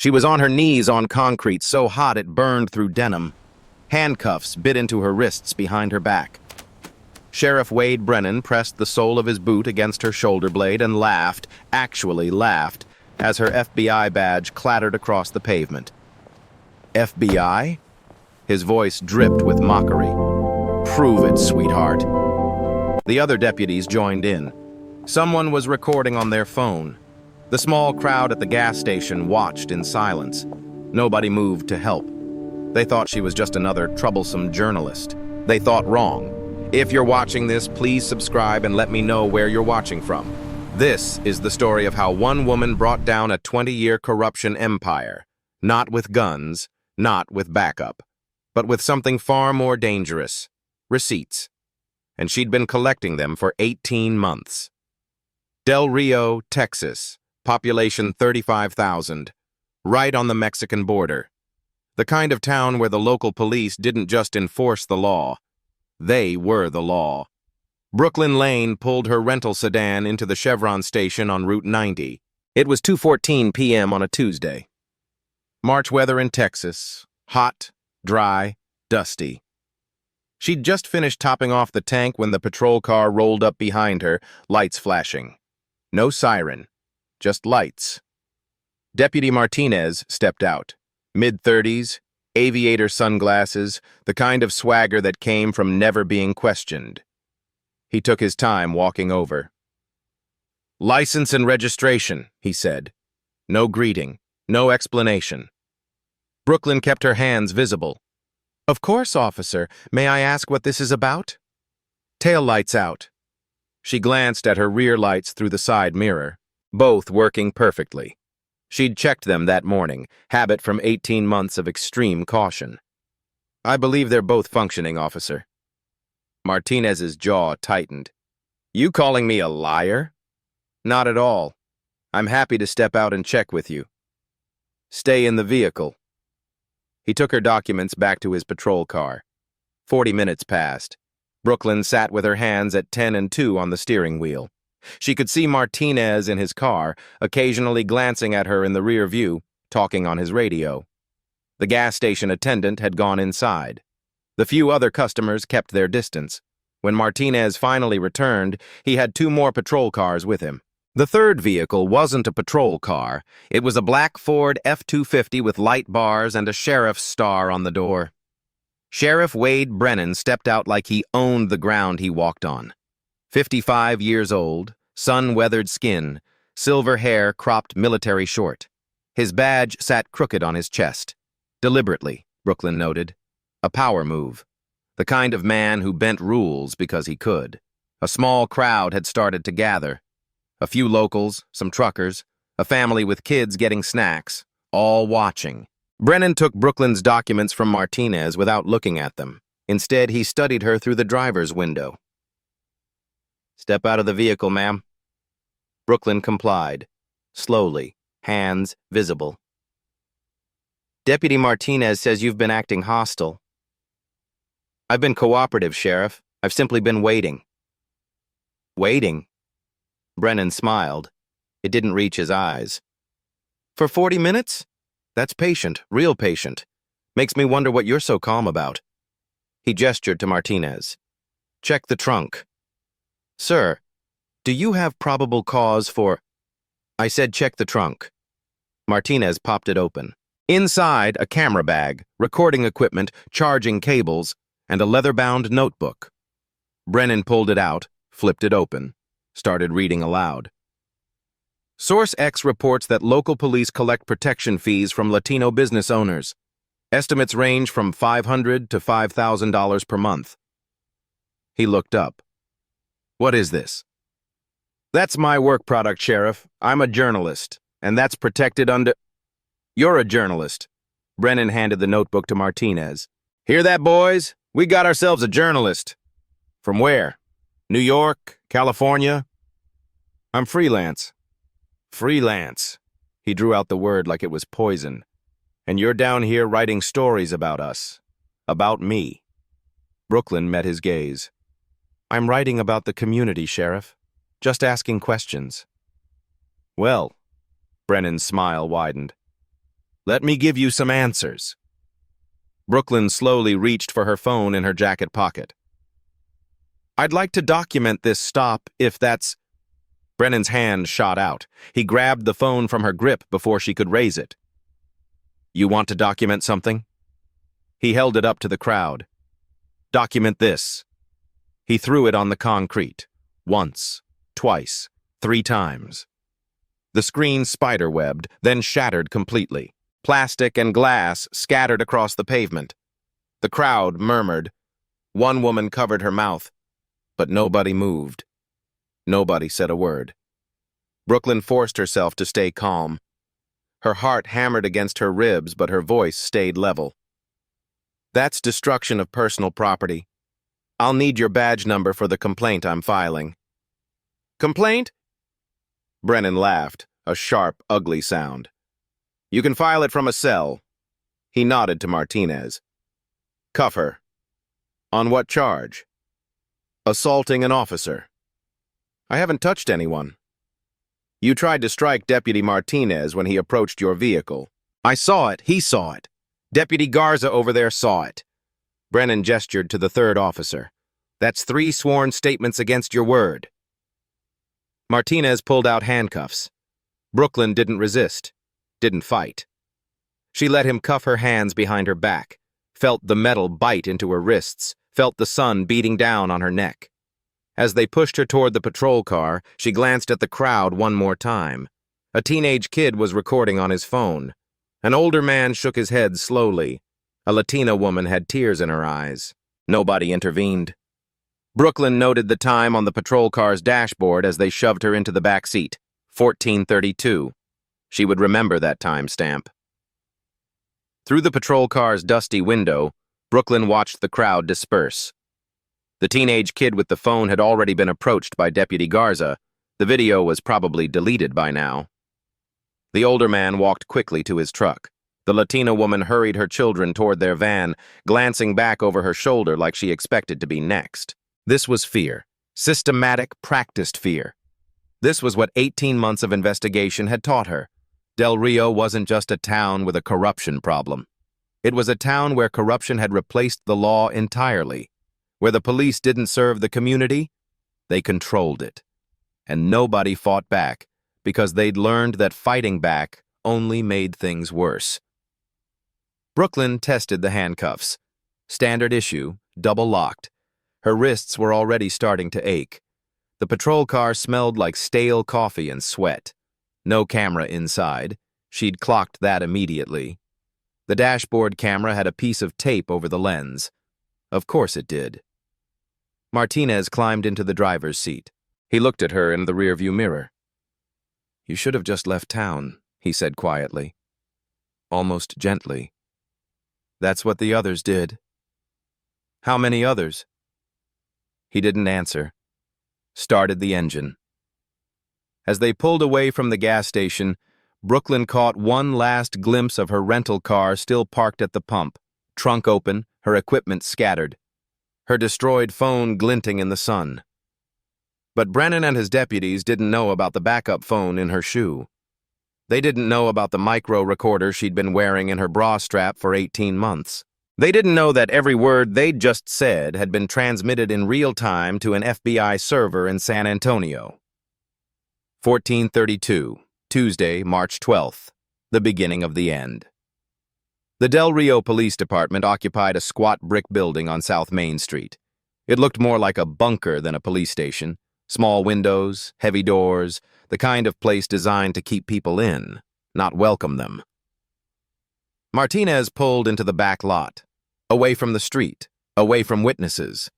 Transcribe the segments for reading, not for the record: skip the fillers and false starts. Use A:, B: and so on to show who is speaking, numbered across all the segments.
A: She was on her knees on concrete, so hot it burned through denim. Handcuffs bit into her wrists behind her back. Sheriff Wade Brennan pressed the sole of his boot against her shoulder blade and laughed, actually laughed, as her FBI badge clattered across the pavement. FBI? His voice dripped with mockery. Prove it, sweetheart. The other deputies joined in. Someone was recording on their phone. The small crowd at the gas station watched in silence. Nobody moved to help. They thought she was just another troublesome journalist. They thought wrong. If you're watching this, please subscribe and let me know where you're watching from. This is the story of how one woman brought down a 20-year corruption empire. Not with guns, not with backup, but with something far more dangerous: receipts. And she'd been collecting them for 18 months. Del Rio, Texas, population 35,000, right on the Mexican border. The kind of town where the local police didn't just enforce the law, they were the law. Brooklyn Lane pulled her rental sedan into the Chevron station on Route 90. It was 2:14 p.m. on a Tuesday. March weather in Texas, hot, dry, dusty. She'd just finished topping off the tank when the patrol car rolled up behind her, lights flashing. No siren, just lights. Deputy Martinez stepped out. Mid-30s, aviator sunglasses, the kind of swagger that came from never being questioned. He took his time walking over. "License and registration," he said. No greeting, no explanation. Brooklyn kept her hands visible. "Of course, officer. May I ask what this is about?" "Tail lights out." She glanced at her rear lights through the side mirror, both working perfectly. She'd checked them that morning, habit from 18 months of extreme caution. "I believe they're both functioning, officer." Martinez's jaw tightened. "You calling me a liar?" "Not at all. I'm happy to step out and check with you." "Stay in the vehicle." He took her documents back to his patrol car. 40 minutes passed. Brooklyn sat with her hands at 10 and 2 on the steering wheel. She could see Martinez in his car, occasionally glancing at her in the rear view, talking on his radio. The gas station attendant had gone inside. The few other customers kept their distance. When Martinez finally returned, he had 2 more patrol cars with him. The third vehicle wasn't a patrol car. It was a black Ford F-250 with light bars and a sheriff's star on the door. Sheriff Wade Brennan stepped out like he owned the ground he walked on. 55 years old, sun-weathered skin, silver hair cropped military short. His badge sat crooked on his chest. Deliberately, Brooklyn noted. A power move. The kind of man who bent rules because he could. A small crowd had started to gather. A few locals, some truckers, a family with kids getting snacks, all watching. Brennan took Brooklyn's documents from Martinez without looking at them. Instead, he studied her through the driver's window. "Step out of the vehicle, ma'am." Brooklyn complied, slowly, hands visible. "Deputy Martinez says you've been acting hostile." "I've been cooperative, Sheriff. I've simply been waiting." "Waiting?" Brennan smiled. It didn't reach his eyes. "For 40 minutes? That's patient, real patient. Makes me wonder what you're so calm about." He gestured to Martinez. "Check the trunk." "Sir, do you have probable cause for—" "I said check the trunk." Martinez popped it open. Inside, a camera bag, recording equipment, charging cables, and a leather-bound notebook. Brennan pulled it out, flipped it open, started reading aloud. Source X reports that local police collect protection fees from Latino business owners. Estimates range from $500 to $5,000 per month. He looked up. "What is this?" "That's my work product, Sheriff. I'm a journalist, and that's protected under—" "You're a journalist." Brennan handed the notebook to Martinez. "Hear that, boys? We got ourselves a journalist." "From where? New York? California?" "I'm freelance." "Freelance." He drew out the word like it was poison. "And you're down here writing stories about us. About me." Brooklyn met his gaze. "I'm writing about the community, Sheriff. Just asking questions." "Well," Brennan's smile widened. Let me give you some answers. Brooklyn slowly reached for her phone in her jacket pocket. I'd like to document this stop if that's... Brennan's hand shot out. He grabbed the phone from her grip before she could raise it. You want to document something? He held it up to the crowd. Document this. He threw it on the concrete. Once, twice, 3 times. The screen spiderwebbed, then shattered completely. Plastic and glass scattered across the pavement. The crowd murmured. One woman covered her mouth, but nobody moved. Nobody said a word. Brooklyn forced herself to stay calm. Her heart hammered against her ribs, but her voice stayed level. That's destruction of personal property. I'll need your badge number for the complaint I'm filing. Complaint? Brennan laughed, a sharp, ugly sound. You can file it from a cell. He nodded to Martinez. Cuff her. On what charge? Assaulting an officer. I haven't touched anyone. You tried to strike Deputy Martinez when he approached your vehicle. I saw it. He saw it. Deputy Garza over there saw it. Brennan gestured to the 3rd officer. That's 3 sworn statements against your word. Martinez pulled out handcuffs. Brooklyn didn't resist. Didn't fight. She let him cuff her hands behind her back, felt the metal bite into her wrists, felt the sun beating down on her neck. As they pushed her toward the patrol car, she glanced at the crowd one more time. A teenage kid was recording on his phone. An older man shook his head slowly. A Latina woman had tears in her eyes. Nobody intervened. Brooklyn noted the time on the patrol car's dashboard as they shoved her into the back seat. 14:32. She would remember that timestamp. Through the patrol car's dusty window, Brooklyn watched the crowd disperse. The teenage kid with the phone had already been approached by Deputy Garza. The video was probably deleted by now. The older man walked quickly to his truck. The Latina woman hurried her children toward their van, glancing back over her shoulder like she expected to be next. This was fear. Systematic, practiced fear. This was what 18 months of investigation had taught her. Del Rio wasn't just a town with a corruption problem. It was a town where corruption had replaced the law entirely. Where the police didn't serve the community, they controlled it. And nobody fought back because they'd learned that fighting back only made things worse. Brooklyn tested the handcuffs. Standard issue, double locked. Her wrists were already starting to ache. The patrol car smelled like stale coffee and sweat. No camera inside. She'd clocked that immediately. The dashboard camera had a piece of tape over the lens. Of course it did. Martinez climbed into the driver's seat. He looked at her in the rearview mirror. You should have just left town, he said quietly. Almost gently. That's what the others did. How many others? He didn't answer. Started the engine. As they pulled away from the gas station, Brooklyn caught one last glimpse of her rental car still parked at the pump, trunk open, her equipment scattered, her destroyed phone glinting in the sun. But Brennan and his deputies didn't know about the backup phone in her shoe. They didn't know about the micro recorder she'd been wearing in her bra strap for 18 months. They didn't know that every word they'd just said had been transmitted in real time to an FBI server in San Antonio. 14:32, Tuesday, March 12th, the beginning of the end. The Del Rio Police Department occupied a squat brick building on South Main Street. It looked more like a bunker than a police station. Small windows, heavy doors, the kind of place designed to keep people in, not welcome them. Martinez pulled into the back lot, away from the street, away from witnesses.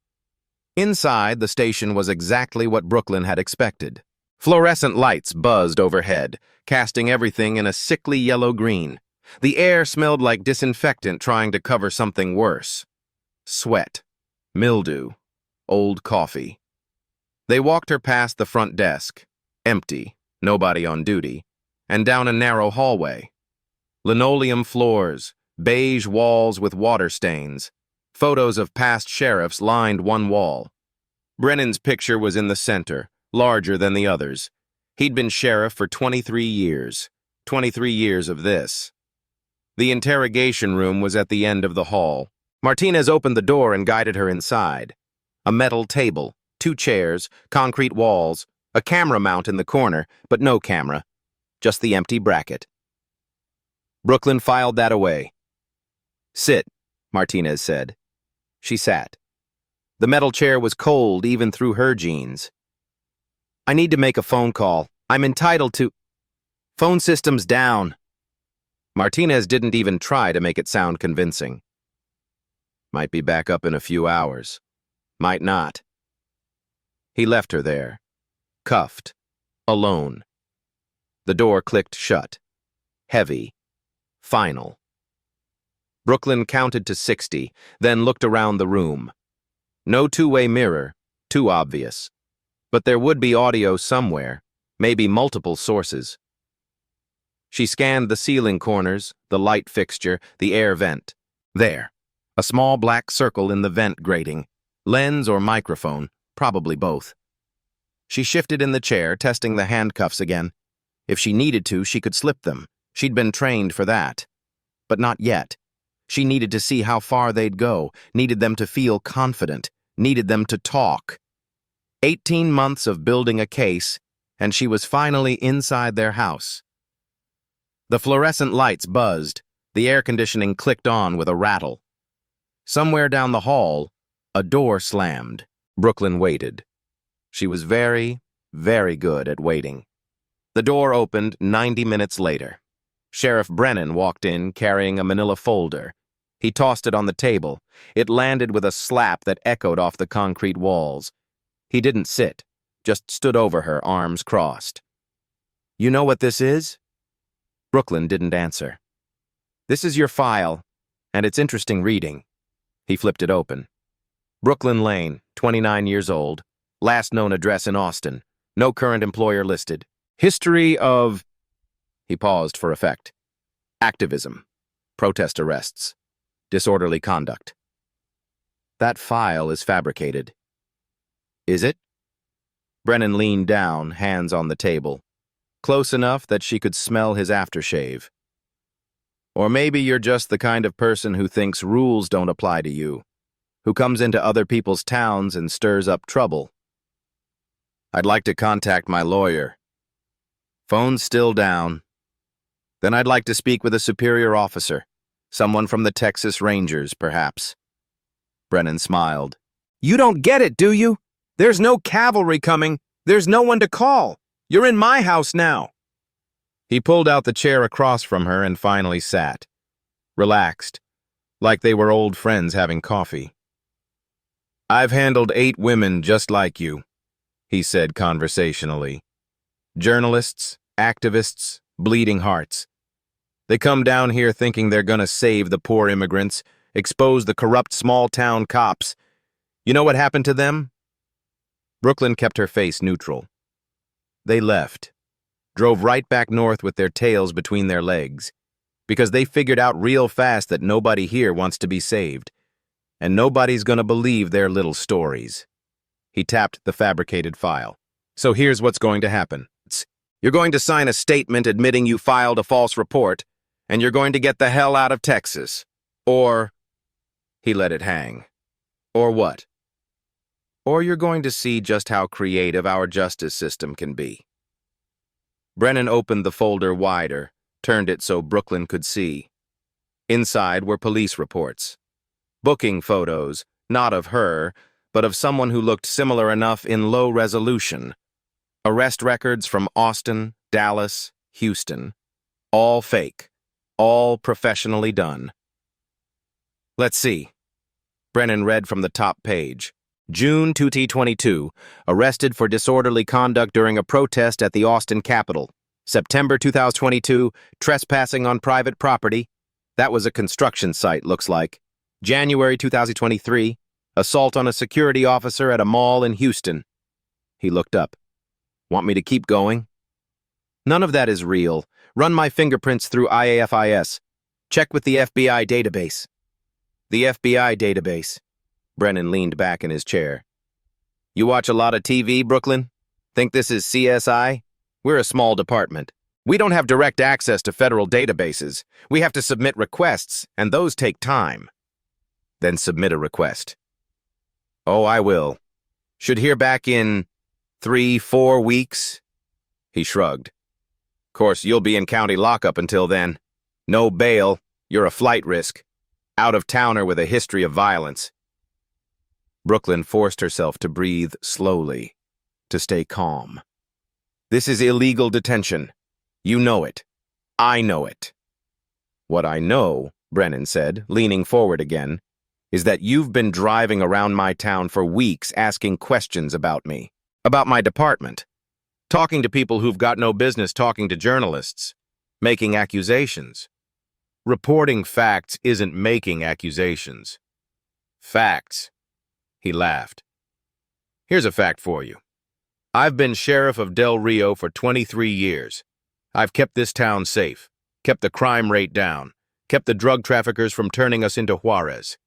A: Inside, the station was exactly what Brooklyn had expected. Fluorescent lights buzzed overhead, casting everything in a sickly yellow-green. The air smelled like disinfectant trying to cover something worse. Sweat, mildew, old coffee. They walked her past the front desk, empty, nobody on duty, and down a narrow hallway. Linoleum floors, beige walls with water stains. Photos of past sheriffs lined one wall. Brennan's picture was in the center, larger than the others. He'd been sheriff for 23 years. 23 years of this. The interrogation room was at the end of the hall. Martinez opened the door and guided her inside. A metal table, 2 chairs, concrete walls, a camera mount in the corner, but no camera, just the empty bracket. Brooklyn filed that away. "Sit," Martinez said. She sat. The metal chair was cold even through her jeans. "I need to make a phone call. I'm entitled to—" "Phone system's down." Martinez didn't even try to make it sound convincing. "Might be back up in a few hours. Might not." He left her there, cuffed, alone. The door clicked shut. Heavy. Final. Brooklyn counted to 60, then looked around the room. No two-way mirror, too obvious. But there would be audio somewhere, maybe multiple sources. She scanned the ceiling corners, the light fixture, the air vent. There. A small black circle in the vent grating. Lens or microphone, probably both. She shifted in the chair, testing the handcuffs again. If she needed to, she could slip them. She'd been trained for that. But not yet. She needed to see how far they'd go, needed them to feel confident, needed them to talk. 18 months of building a case, and she was finally inside their house. The fluorescent lights buzzed. The air conditioning clicked on with a rattle. Somewhere down the hall, a door slammed. Brooklyn waited. She was very, very good at waiting. The door opened 90 minutes later. Sheriff Brennan walked in carrying a manila folder. He tossed it on the table. It landed with a slap that echoed off the concrete walls. He didn't sit, just stood over her, arms crossed. "You know what this is?" Brooklyn didn't answer. "This is your file, and it's interesting reading." He flipped it open. Brooklyn Lane, 29 years old. Last known address in Austin. No current employer listed. History of... He paused for effect. Activism. Protest arrests. Disorderly conduct. That file is fabricated. Is it? Brennan leaned down, hands on the table. Close enough that she could smell his aftershave. Or maybe you're just the kind of person who thinks rules don't apply to you, who comes into other people's towns and stirs up trouble. I'd like to contact my lawyer. Phone's still down. Then I'd like to speak with a superior officer, someone from the Texas Rangers, perhaps. Brennan smiled. You don't get it, do you? There's no cavalry coming. There's no one to call. You're in my house now. He pulled out the chair across from her and finally sat. Relaxed, like they were old friends having coffee. I've handled 8 women just like you, he said conversationally. Journalists, activists, bleeding hearts. They come down here thinking they're gonna save the poor immigrants, expose the corrupt small-town cops. You know what happened to them? Brooklyn kept her face neutral. They left, drove right back north with their tails between their legs, because they figured out real fast that nobody here wants to be saved, and nobody's gonna believe their little stories. He tapped the fabricated file. So here's what's going to happen. You're going to sign a statement admitting you filed a false report, and you're going to get the hell out of Texas. Or, he let it hang. Or what? Or you're going to see just how creative our justice system can be. Brennan opened the folder wider, turned it so Brooklyn could see. Inside were police reports. Booking photos, not of her, but of someone who looked similar enough in low resolution. Arrest records from Austin, Dallas, Houston. All fake. All professionally done. Let's see. Brennan read from the top page. June 2022, arrested for disorderly conduct during a protest at the Austin Capitol. September 2022, trespassing on private property. That was a construction site, looks like. January 2023, assault on a security officer at a mall in Houston. He looked up. Want me to keep going? None of that is real. Run my fingerprints through IAFIS. Check with the FBI database. The FBI database. Brennan leaned back in his chair. You watch a lot of TV, Brooklyn? Think this is CSI? We're a small department. We don't have direct access to federal databases. We have to submit requests, and those take time. Then submit a request. Oh, I will. Should hear back in 3-4 weeks? He shrugged. Course, you'll be in county lockup until then. No bail. You're a flight risk. Out-of-towner with a history of violence. Brooklyn forced herself to breathe slowly, to stay calm. This is illegal detention. You know it. I know it. What I know, Brennan said, leaning forward again, is that you've been driving around my town for weeks asking questions about me, about my department, talking to people who've got no business talking to journalists, making accusations. Reporting facts isn't making accusations. Facts. He laughed. Here's a fact for you. I've been sheriff of Del Rio for 23 years. I've kept this town safe, kept the crime rate down, kept the drug traffickers from turning us into Juarez.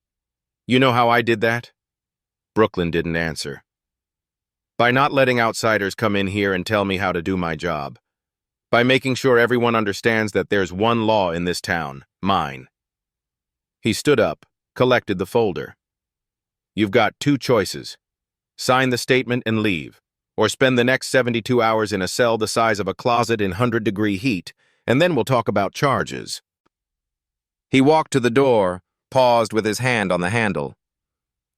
A: You know how I did that? Brooklyn didn't answer. By not letting outsiders come in here and tell me how to do my job. By making sure everyone understands that there's one law in this town, mine. He stood up, collected the folder. You've got two choices. Sign the statement and leave, or spend the next 72 hours in a cell the size of a closet in 100-degree heat, and then we'll talk about charges. He walked to the door, paused with his hand on the handle.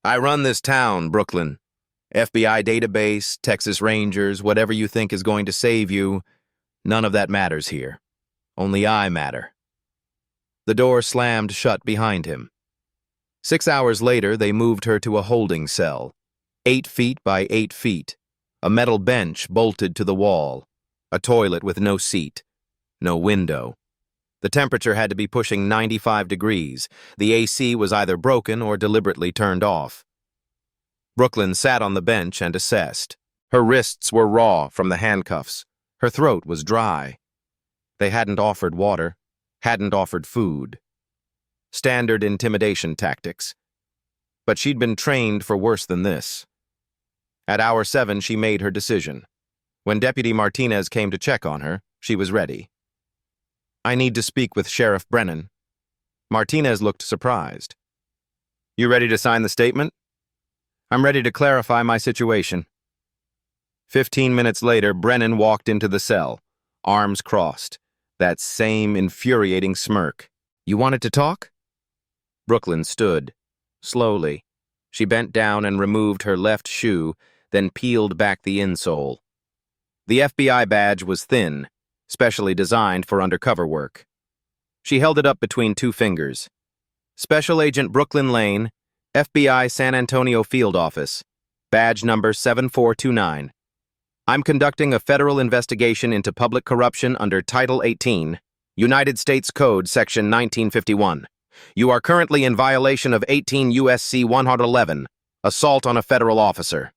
A: I run this town, Brooklyn. FBI database, Texas Rangers, whatever you think is going to save you, none of that matters here. Only I matter. The door slammed shut behind him. 6 hours later, they moved her to a holding cell, 8 feet by 8 feet, a metal bench bolted to the wall, a toilet with no seat, no window. The temperature had to be pushing 95 degrees. The AC was either broken or deliberately turned off. Brooklyn sat on the bench and assessed. Her wrists were raw from the handcuffs. Her throat was dry. They hadn't offered water, hadn't offered food. Standard intimidation tactics. But she'd been trained for worse than this. At hour 7, she made her decision. When Deputy Martinez came to check on her, she was ready. I need to speak with Sheriff Brennan. Martinez looked surprised. You ready to sign the statement? I'm ready to clarify my situation. 15 minutes later, Brennan walked into the cell, arms crossed, that same infuriating smirk. You wanted to talk? Brooklyn stood. Slowly. She bent down and removed her left shoe, then peeled back the insole. The FBI badge was thin, specially designed for undercover work. She held it up between 2 fingers. Special Agent Brooklyn Lane, FBI San Antonio Field Office, badge number 7429. I'm conducting a federal investigation into public corruption under Title 18, United States Code, Section 1951. You are currently in violation of 18 U.S.C. 111, assault on a federal officer.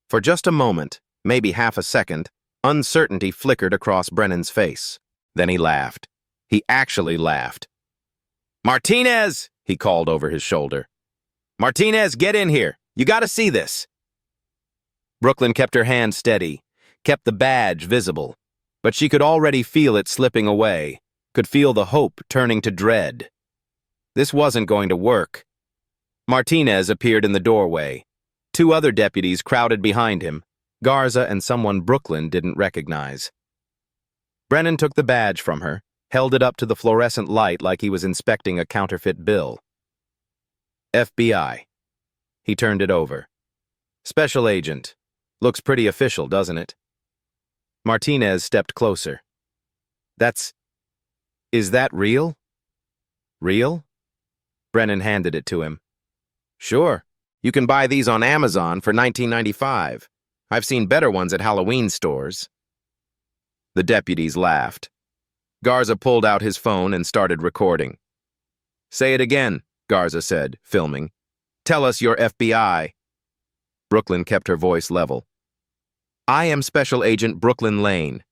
A: For just a moment, maybe half a second, uncertainty flickered across Brennan's face. Then he laughed. He actually laughed. Martinez, he called over his shoulder. Martinez, get in here. You gotta see this. Brooklyn kept her hand steady, kept the badge visible, but she could already feel it slipping away, could feel the hope turning to dread. This wasn't going to work. Martinez appeared in the doorway. 2 other deputies crowded behind him, Garza and someone Brooklyn didn't recognize. Brennan took the badge from her, held it up to the fluorescent light like he was inspecting a counterfeit bill. FBI. He turned it over. Special Agent. Looks pretty official, doesn't it? Martinez stepped closer. Is that real? Real? Brennan handed it to him. Sure. You can buy these on Amazon for $19.95. I've seen better ones at Halloween stores. The deputies laughed. Garza pulled out his phone and started recording. Say it again, Garza said, filming. Tell us you're FBI. Brooklyn kept her voice level. I am Special Agent Brooklyn Lane.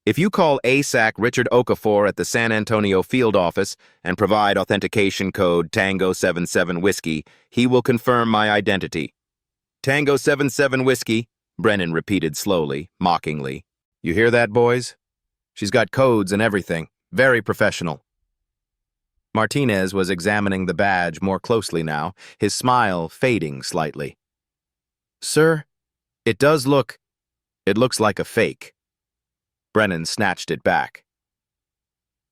A: If you call ASAC Richard Okafor at the San Antonio Field Office and provide authentication code Tango 77 Whiskey, he will confirm my identity. Tango 77 Whiskey, Brennan repeated slowly, mockingly. You hear that, boys? She's got codes and everything. Very professional. Martinez was examining the badge more closely now, his smile fading slightly. Sir, it looks like a fake. Brennan snatched it back.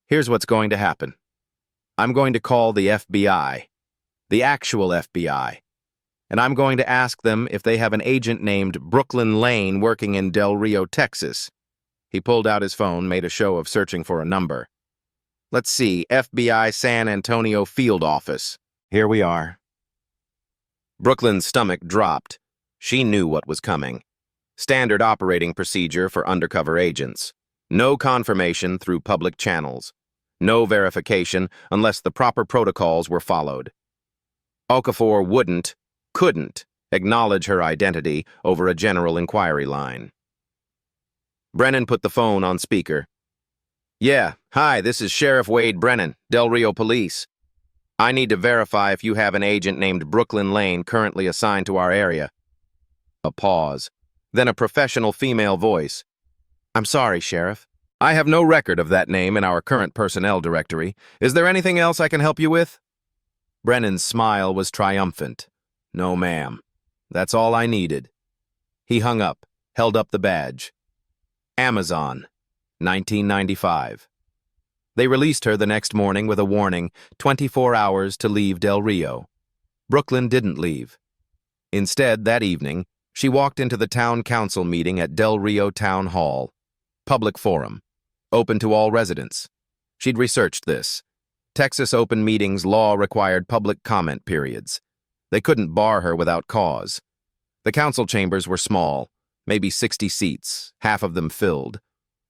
A: Here's what's going to happen. I'm going to call the FBI, the actual FBI, and I'm going to ask them if they have an agent named Brooklyn Lane working in Del Rio, Texas. He pulled out his phone, made a show of searching for a number. Let's see, FBI San Antonio Field Office. Here we are. Brooklyn's stomach dropped. She knew what was coming. Standard operating procedure for undercover agents. No confirmation through public channels. No verification unless the proper protocols were followed. Okafor couldn't acknowledge her identity over a general inquiry line. Brennan put the phone on speaker. Yeah, hi, this is Sheriff Wade Brennan, Del Rio Police. I need to verify if you have an agent named Brooklyn Lane currently assigned to our area. A pause. Then a professional female voice. I'm sorry, Sheriff. I have no record of that name in our current personnel directory. Is there anything else I can help you with? Brennan's smile was triumphant. No, ma'am. That's all I needed. He hung up, held up the badge. Amazon, 1995. They released her the next morning with a warning, 24 hours to leave Del Rio. Brooklyn didn't leave. Instead, that evening, she walked into the town council meeting at Del Rio Town Hall. Public forum. Open to all residents. She'd researched this. Texas open meetings law required public comment periods. They couldn't bar her without cause. The council chambers were small, maybe 60 seats, half of them filled.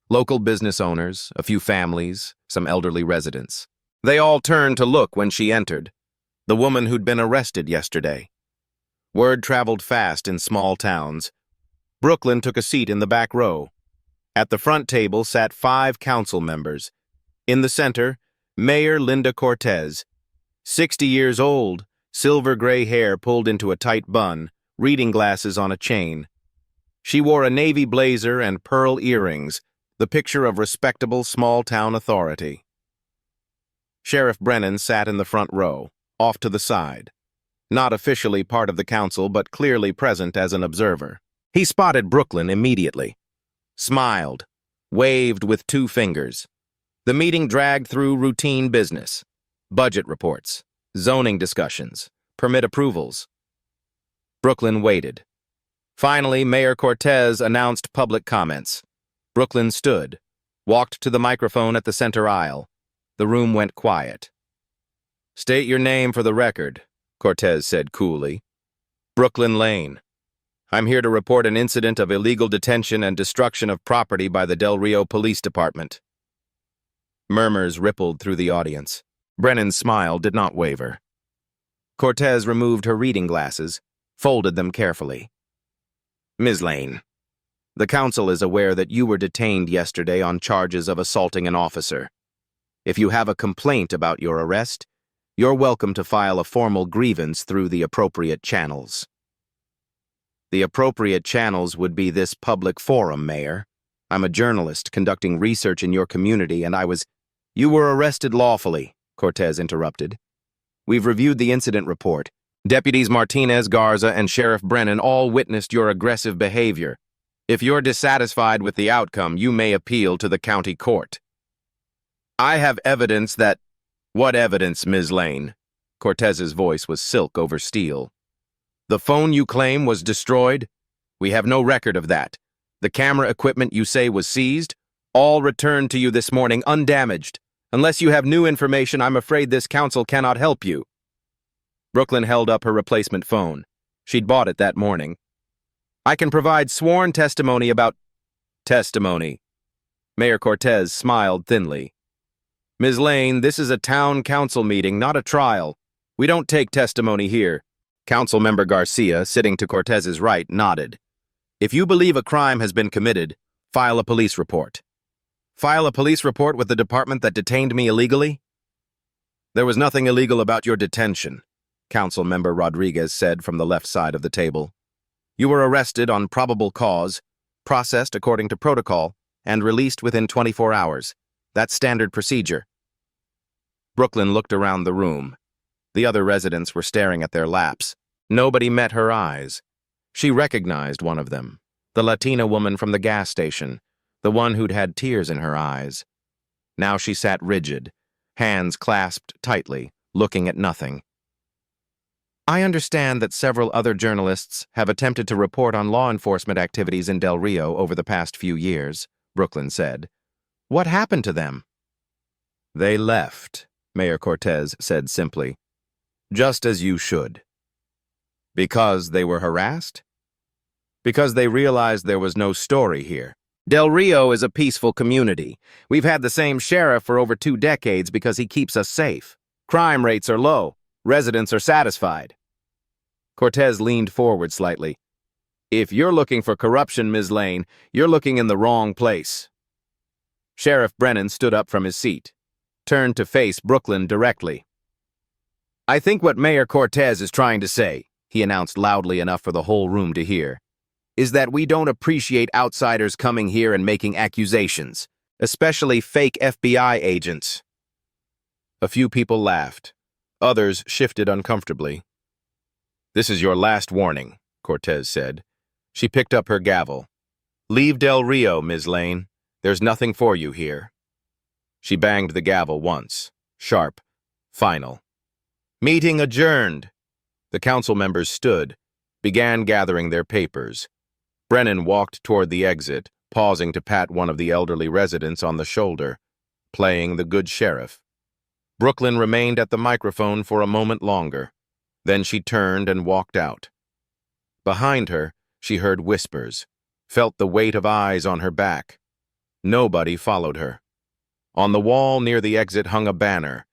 A: Local business owners, a few families, some elderly residents. They all turned to look when she entered. The woman who'd been arrested yesterday. Word traveled fast in small towns. Brooklyn took a seat in the back row. At the front table sat 5 council members. In the center, Mayor Linda Cortez. 60 years old, silver-gray hair pulled into a tight bun, reading glasses on a chain. She wore a navy blazer and pearl earrings, the picture of respectable small-town authority. Sheriff Brennan sat in the front row, off to the side. Not officially part of the council, but clearly present as an observer. He spotted Brooklyn immediately. Smiled, waved with 2 fingers. The meeting dragged through routine business. Budget reports, zoning discussions, permit approvals. Brooklyn waited. Finally, Mayor Cortez announced public comments. Brooklyn stood, walked to the microphone at the center aisle. The room went quiet. State your name for the record, Cortez said coolly. Brooklyn Lane. I'm here to report an incident of illegal detention and destruction of property by the Del Rio Police Department. Murmurs rippled through the audience. Brennan's smile did not waver. Cortez removed her reading glasses, folded them carefully. Ms. Lane, the council is aware that you were detained yesterday on charges of assaulting an officer. If you have a complaint about your arrest, you're welcome to file a formal grievance through the appropriate channels. The appropriate channels would be this public forum, Mayor. I'm a journalist conducting research in your community, and You were arrested lawfully, Cortez interrupted. We've reviewed the incident report. Deputies Martinez, Garza, and Sheriff Brennan all witnessed your aggressive behavior. If you're dissatisfied with the outcome, you may appeal to the county court. I have evidence that... What evidence, Ms. Lane? Cortez's voice was silk over steel. The phone you claim was destroyed? We have no record of that. The camera equipment you say was seized? All returned to you this morning undamaged. Unless you have new information, I'm afraid this council cannot help you. Brooklyn held up her replacement phone. She'd bought it that morning. I can provide sworn testimony about... Testimony. Mayor Cortez smiled thinly. Ms. Lane, this is a town council meeting, not a trial. We don't take testimony here. Councilmember Garcia, sitting to Cortez's right, nodded. If you believe a crime has been committed, file a police report. File a police report with the department that detained me illegally? There was nothing illegal about your detention, Councilmember Rodriguez said from the left side of the table. You were arrested on probable cause, processed according to protocol, and released within 24 hours. That's standard procedure. Brooklyn looked around the room. The other residents were staring at their laps. Nobody met her eyes. She recognized one of them, the Latina woman from the gas station, the one who'd had tears in her eyes. Now she sat rigid, hands clasped tightly, looking at nothing. I understand that several other journalists have attempted to report on law enforcement activities in Del Rio over the past few years, Brooklyn said. What happened to them? They left, Mayor Cortez said simply. Just as you should. Because they were harassed? Because they realized there was no story here. Del Rio is a peaceful community. We've had the same sheriff for over 2 decades because he keeps us safe. Crime rates are low. Residents are satisfied. Cortez leaned forward slightly. If you're looking for corruption, Ms. Lane, you're looking in the wrong place. Sheriff Brennan stood up from his seat, turned to face Brooklyn directly. I think what Mayor Cortez is trying to say, he announced loudly enough for the whole room to hear, is that we don't appreciate outsiders coming here and making accusations, especially fake FBI agents. A few people laughed. Others shifted uncomfortably. This is your last warning, Cortez said. She picked up her gavel. Leave Del Rio, Ms. Lane. There's nothing for you here. She banged the gavel once, sharp, final. Meeting adjourned. The council members stood, began gathering their papers. Brennan walked toward the exit, pausing to pat one of the elderly residents on the shoulder, playing the good sheriff. Brooklyn remained at the microphone for a moment longer. Then she turned and walked out. Behind her, she heard whispers, felt the weight of eyes on her back. Nobody followed her. On the wall near the exit hung a banner,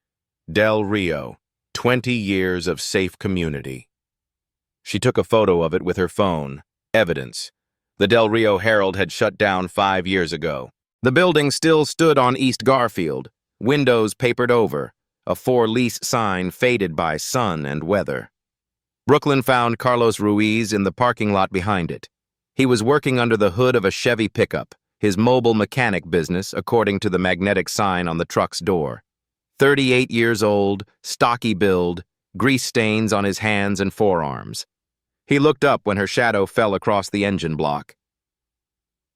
A: Del Rio, 20 years of safe community. She took a photo of it with her phone, evidence. The Del Rio Herald had shut down 5 years ago. The building still stood on East Garfield, windows papered over, a for-lease sign faded by sun and weather. Brooklyn found Carlos Ruiz in the parking lot behind it. He was working under the hood of a Chevy pickup, his mobile mechanic business, according to the magnetic sign on the truck's door. 38 years old, stocky build, grease stains on his hands and forearms. He looked up when her shadow fell across the engine block.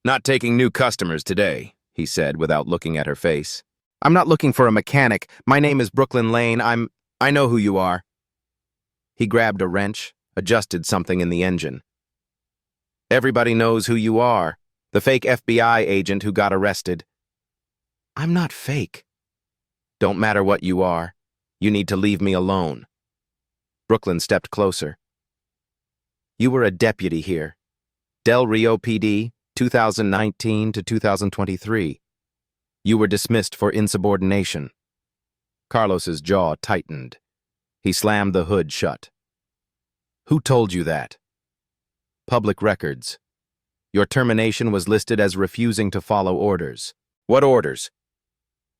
A: Not taking new customers today, he said without looking at her face. I'm not looking for a mechanic. My name is Brooklyn Lane. I know who you are. He grabbed a wrench, adjusted something in the engine. Everybody knows who you are, the fake FBI agent who got arrested. I'm not fake. Don't matter what you are. You need to leave me alone. Brooklyn stepped closer. You were a deputy here. Del Rio PD, 2019 to 2023. You were dismissed for insubordination. Carlos's jaw tightened. He slammed the hood shut. Who told you that? Public records. Your termination was listed as refusing to follow orders. What orders?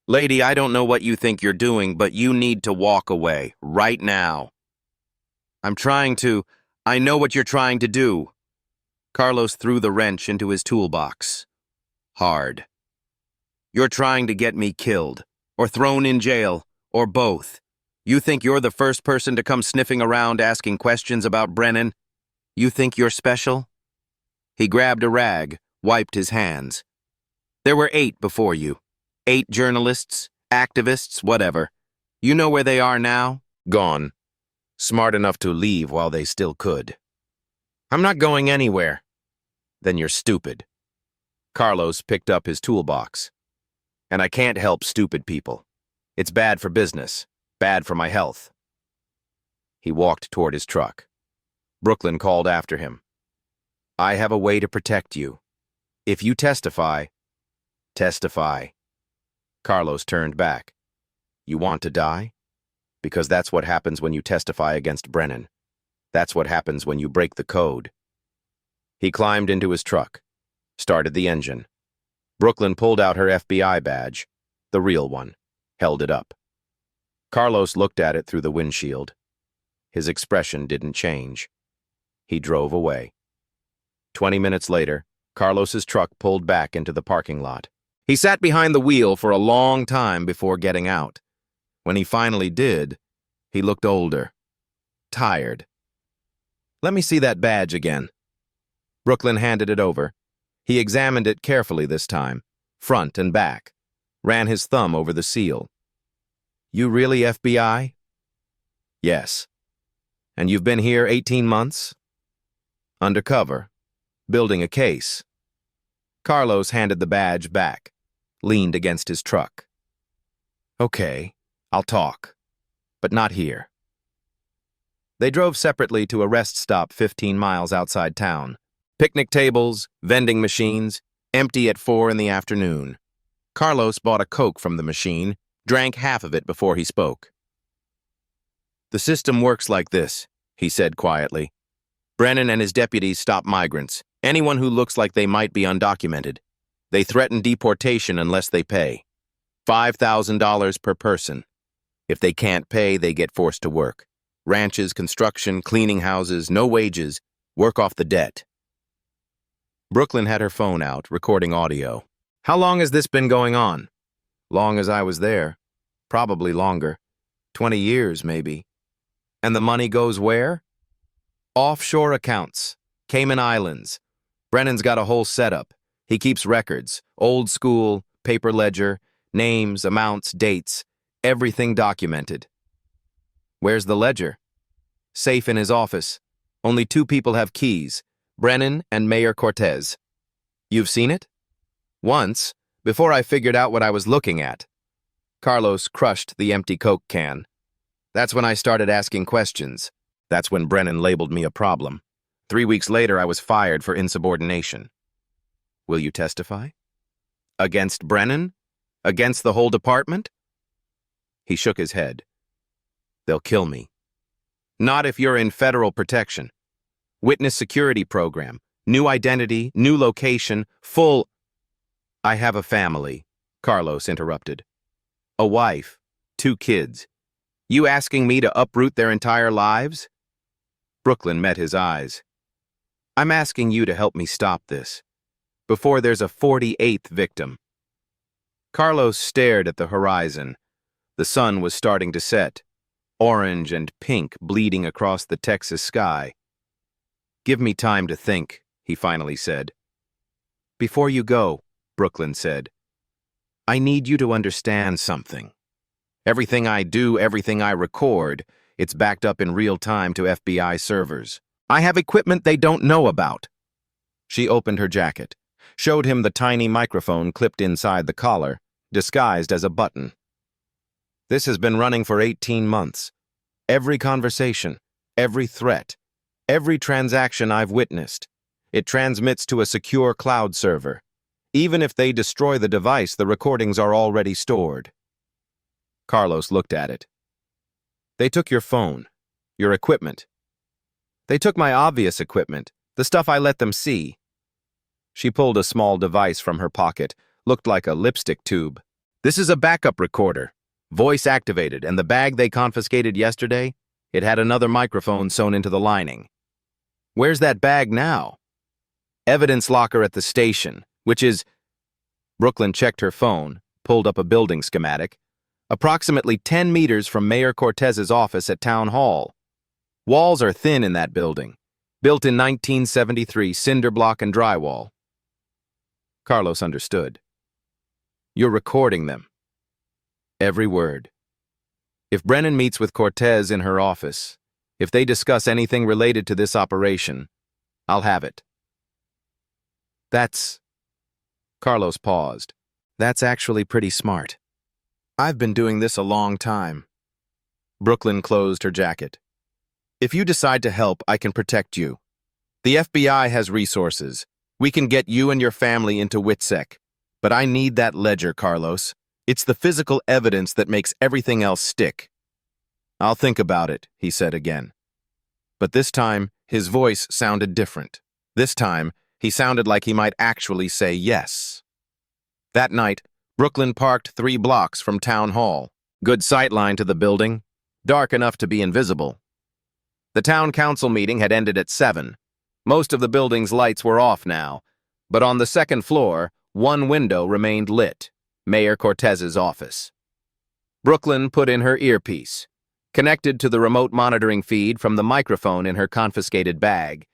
A: Lady, I don't know what you think you're doing, but you need to walk away, right now. I know what you're trying to do. Carlos threw the wrench into his toolbox. Hard. You're trying to get me killed, or thrown in jail, or both. You think you're the first person to come sniffing around asking questions about Brennan? You think you're special? He grabbed a rag, wiped his hands. There were 8 before you. 8 journalists, activists, whatever. You know where they are now? Gone. Smart enough to leave while they still could. I'm not going anywhere. Then you're stupid. Carlos picked up his toolbox. And I can't help stupid people. It's bad for business, bad for my health. He walked toward his truck. Brooklyn called after him. I have a way to protect you. If you testify, testify. Carlos turned back. You want to die? Because that's what happens when you testify against Brennan. That's what happens when you break the code. He climbed into his truck, started the engine. Brooklyn pulled out her FBI badge, the real one, held it up. Carlos looked at it through the windshield. His expression didn't change. He drove away. 20 minutes later, Carlos's truck pulled back into the parking lot. He sat behind the wheel for a long time before getting out. When he finally did, he looked older, tired. "Let me see that badge again." Brooklyn handed it over. He examined it carefully this time, front and back, ran his thumb over the seal. "You really FBI?" "Yes." "And you've been here 18 months?" "Undercover, building a case." Carlos handed the badge back, leaned against his truck. "Okay, I'll talk, but not here." They drove separately to a rest stop 15 miles outside town. Picnic tables, vending machines, empty at 4 in the afternoon. Carlos bought a Coke from the machine, drank half of it before he spoke. "The system works like this," he said quietly. "Brennan and his deputies stop migrants, anyone who looks like they might be undocumented. They threaten deportation unless they pay. $5,000 per person. If they can't pay, they get forced to work. Ranches, construction, cleaning houses, no wages, work off the debt." Brooklyn had her phone out, recording audio. "How long has this been going on?" "Long as I was there. Probably longer. 20 years, maybe." "And the money goes where?" "Offshore accounts. Cayman Islands. Brennan's got a whole setup. He keeps records, old school, paper ledger, names, amounts, dates, everything documented." "Where's the ledger?" "Safe in his office. Only 2 people have keys, Brennan and Mayor Cortez." "You've seen it?" "Once, before I figured out what I was looking at." Carlos crushed the empty Coke can. "That's when I started asking questions. That's when Brennan labeled me a problem. 3 weeks later, I was fired for insubordination." "Will you testify?" "Against Brennan? Against the whole department?" He shook his head. "They'll kill me." "Not if you're in federal protection. Witness security program, new identity, new location, full—" "I have a family," Carlos interrupted. "A wife, 2 kids. You asking me to uproot their entire lives?" Brooklyn met his eyes. "I'm asking you to help me stop this, before there's a 48th victim." Carlos stared at the horizon. The sun was starting to set, orange and pink bleeding across the Texas sky. "Give me time to think," he finally said. "Before you go," Brooklyn said, "I need you to understand something. Everything I do, everything I record, it's backed up in real time to FBI servers. I have equipment they don't know about." She opened her jacket, showed him the tiny microphone clipped inside the collar, disguised as a button. "This has been running for 18 months. Every conversation, every threat, every transaction I've witnessed. It transmits to a secure cloud server. Even if they destroy the device, the recordings are already stored." Carlos looked at it. "They took your phone, your equipment. They took my obvious equipment, the stuff I let them see." She pulled a small device from her pocket, looked like a lipstick tube. "This is a backup recorder, voice activated, and the bag they confiscated yesterday, it had another microphone sewn into the lining." "Where's that bag now?" "Evidence locker at the station, which is—" Brooklyn checked her phone, pulled up a building schematic. "Approximately 10 meters from Mayor Cortez's office at Town Hall. Walls are thin in that building. Built in 1973, cinder block and drywall." Carlos understood. "You're recording them." "Every word. If Brennan meets with Cortez in her office, if they discuss anything related to this operation, I'll have it." "That's—" Carlos paused. "That's actually pretty smart. I've been doing this a long time." Brooklyn closed her jacket. "If you decide to help, I can protect you. The FBI has resources. We can get you and your family into WITSEC. But I need that ledger, Carlos. It's the physical evidence that makes everything else stick." "I'll think about it," he said again. But this time, his voice sounded different. This time, he sounded like he might actually say yes. That night, Brooklyn parked 3 blocks from Town Hall. Good sightline to the building, dark enough to be invisible. The town council meeting had ended at 7. Most of the building's lights were off now. But on the second floor, one window remained lit, Mayor Cortez's office. Brooklyn put in her earpiece, connected to the remote monitoring feed from the microphone in her confiscated bag.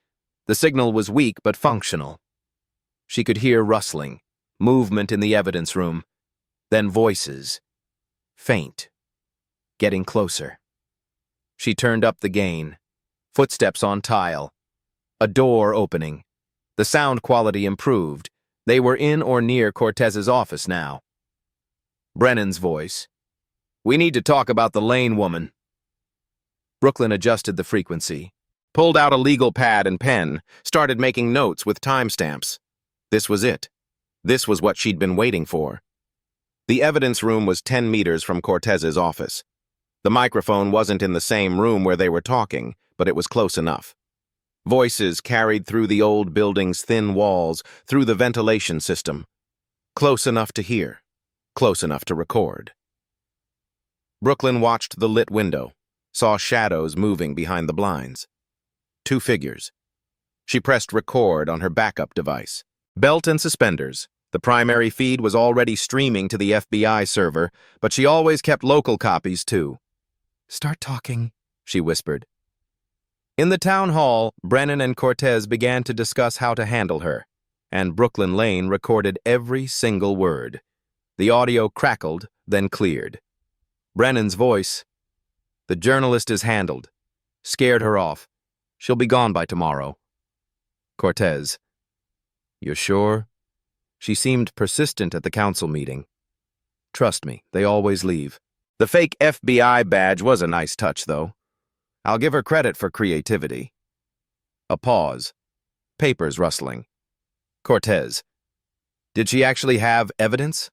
A: The signal was weak but functional. She could hear rustling, movement in the evidence room, then voices. Faint. Getting closer. She turned up the gain. Footsteps on tile. A door opening. The sound quality improved. They were in or near Cortez's office now. Brennan's voice. "We need to talk about the Lane woman." Brooklyn adjusted the frequency, pulled out a legal pad and pen, started making notes with timestamps. This was it. This was what she'd been waiting for. The evidence room was 10 meters from Cortez's office. The microphone wasn't in the same room where they were talking, but it was close enough. Voices carried through the old building's thin walls, through the ventilation system. Close enough to hear, close enough to record. Brooklyn watched the lit window, saw shadows moving behind the blinds. 2 figures. She pressed record on her backup device. Belt and suspenders. The primary feed was already streaming to the FBI server, but she always kept local copies too. "Start talking," she whispered. In the town hall, Brennan and Cortez began to discuss how to handle her, and Brooklyn Lane recorded every single word. The audio crackled, then cleared. Brennan's voice. "The journalist is handled. Scared her off. She'll be gone by tomorrow." Cortez. "You're sure?" She seemed persistent at the council meeting. "Trust me, they always leave." The fake FBI badge was a nice touch, though. I'll give her credit for creativity. A pause. Papers rustling. Cortez. "Did she actually have evidence?"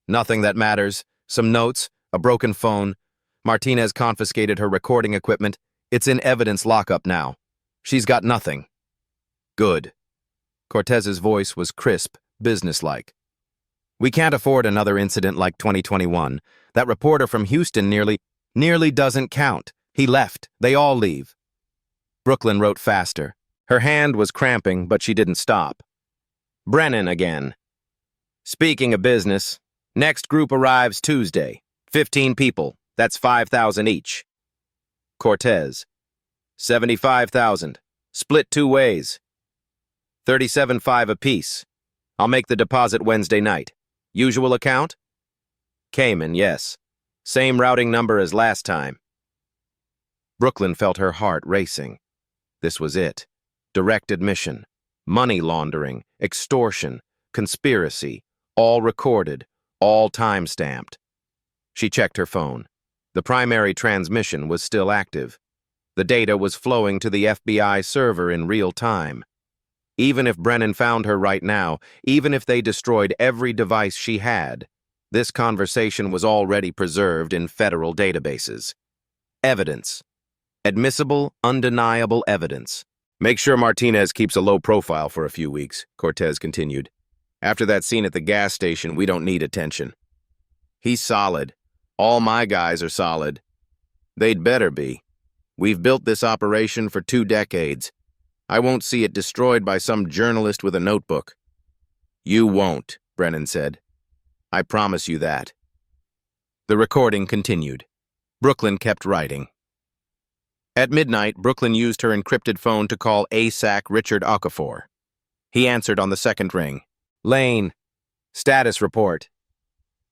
A: "Nothing that matters. Some notes, a broken phone. Martinez confiscated her recording equipment. It's in evidence lockup now. She's got nothing." "Good." Cortez's voice was crisp, businesslike. "We can't afford another incident like 2021. That reporter from Houston nearly doesn't count. He left. They all leave." Brooklyn wrote faster. Her hand was cramping, but she didn't stop. Brennan again. "Speaking of business, next group arrives Tuesday. 15 people. That's 5,000 each." Cortez. 75,000. Split 2 ways. 37.5 apiece. I'll make the deposit Wednesday night. Usual account? Cayman, yes. Same routing number as last time. Brooklyn felt her heart racing. This was it. Direct admission, money laundering, extortion, conspiracy, all recorded, all time-stamped. She checked her phone. The primary transmission was still active. The data was flowing to the FBI server in real time. Even if Brennan found her right now, even if they destroyed every device she had, this conversation was already preserved in federal databases. Evidence. Admissible, undeniable evidence. "Make sure Martinez keeps a low profile for a few weeks," Cortez continued. "After that scene at the gas station, we don't need attention." "He's solid. All my guys are solid." "They'd better be. We've built this operation for 2 decades. I won't see it destroyed by some journalist with a notebook." "You won't," Brennan said. "I promise you that." The recording continued. Brooklyn kept writing. At midnight, Brooklyn used her encrypted phone to call ASAC Richard Okafor. He answered on the second ring. "Lane, status report."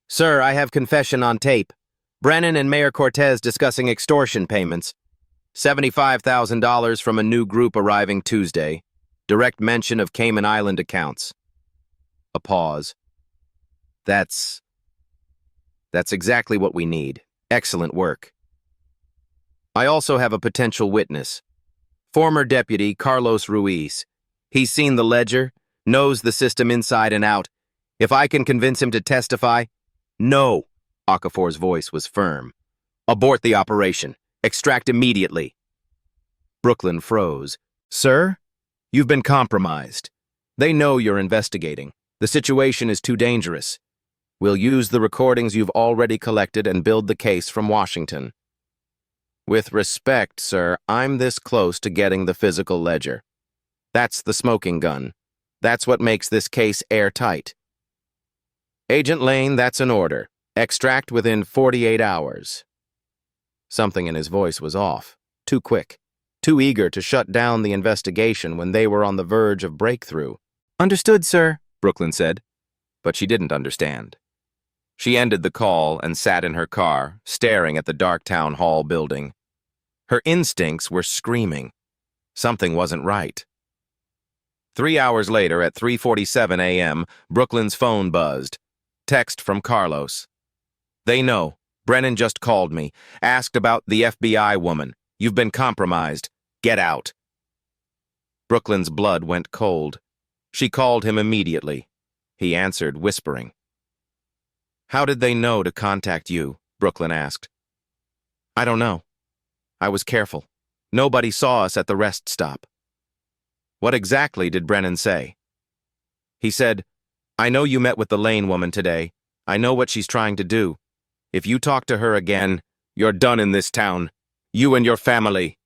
A: "Sir, I have confession on tape. Brennan and Mayor Cortez discussing extortion payments. $75,000 from a new group arriving Tuesday. Direct mention of Cayman Island accounts." A pause. That's exactly what we need. Excellent work." "I also have a potential witness. Former deputy Carlos Ruiz. He's seen the ledger, knows the system inside and out. If I can convince him to testify..." "No," Okafor's voice was firm. "Abort the operation. Extract immediately." Brooklyn froze. "Sir, you've been compromised. They know you're investigating. The situation is too dangerous. We'll use the recordings you've already collected and build the case from Washington." "With respect, sir, I'm this close to getting the physical ledger. That's the smoking gun. That's what makes this case airtight. Agent Lane, that's an order. Extract within 48 hours. Something in his voice was off. Too quick. Too eager to shut down the investigation when they were on the verge of breakthrough. Understood, sir, Brooklyn said. But she didn't understand. She ended the call and sat in her car, staring at the dark town hall building. Her instincts were screaming. Something wasn't right. 3 hours later, at 3:47 a.m., Brooklyn's phone buzzed. Text from Carlos. They know. Brennan just called me. Asked about the FBI woman. You've been compromised. Get out. Brooklyn's blood went cold. She called him immediately. He answered, whispering. How did they know to contact you? Brooklyn asked. I don't know. I was careful. Nobody saw us at the rest stop. What exactly did Brennan say? He said, I know you met with the Lane woman today. I know what she's trying to do. If you talk to her again, you're done in this town. You and your family.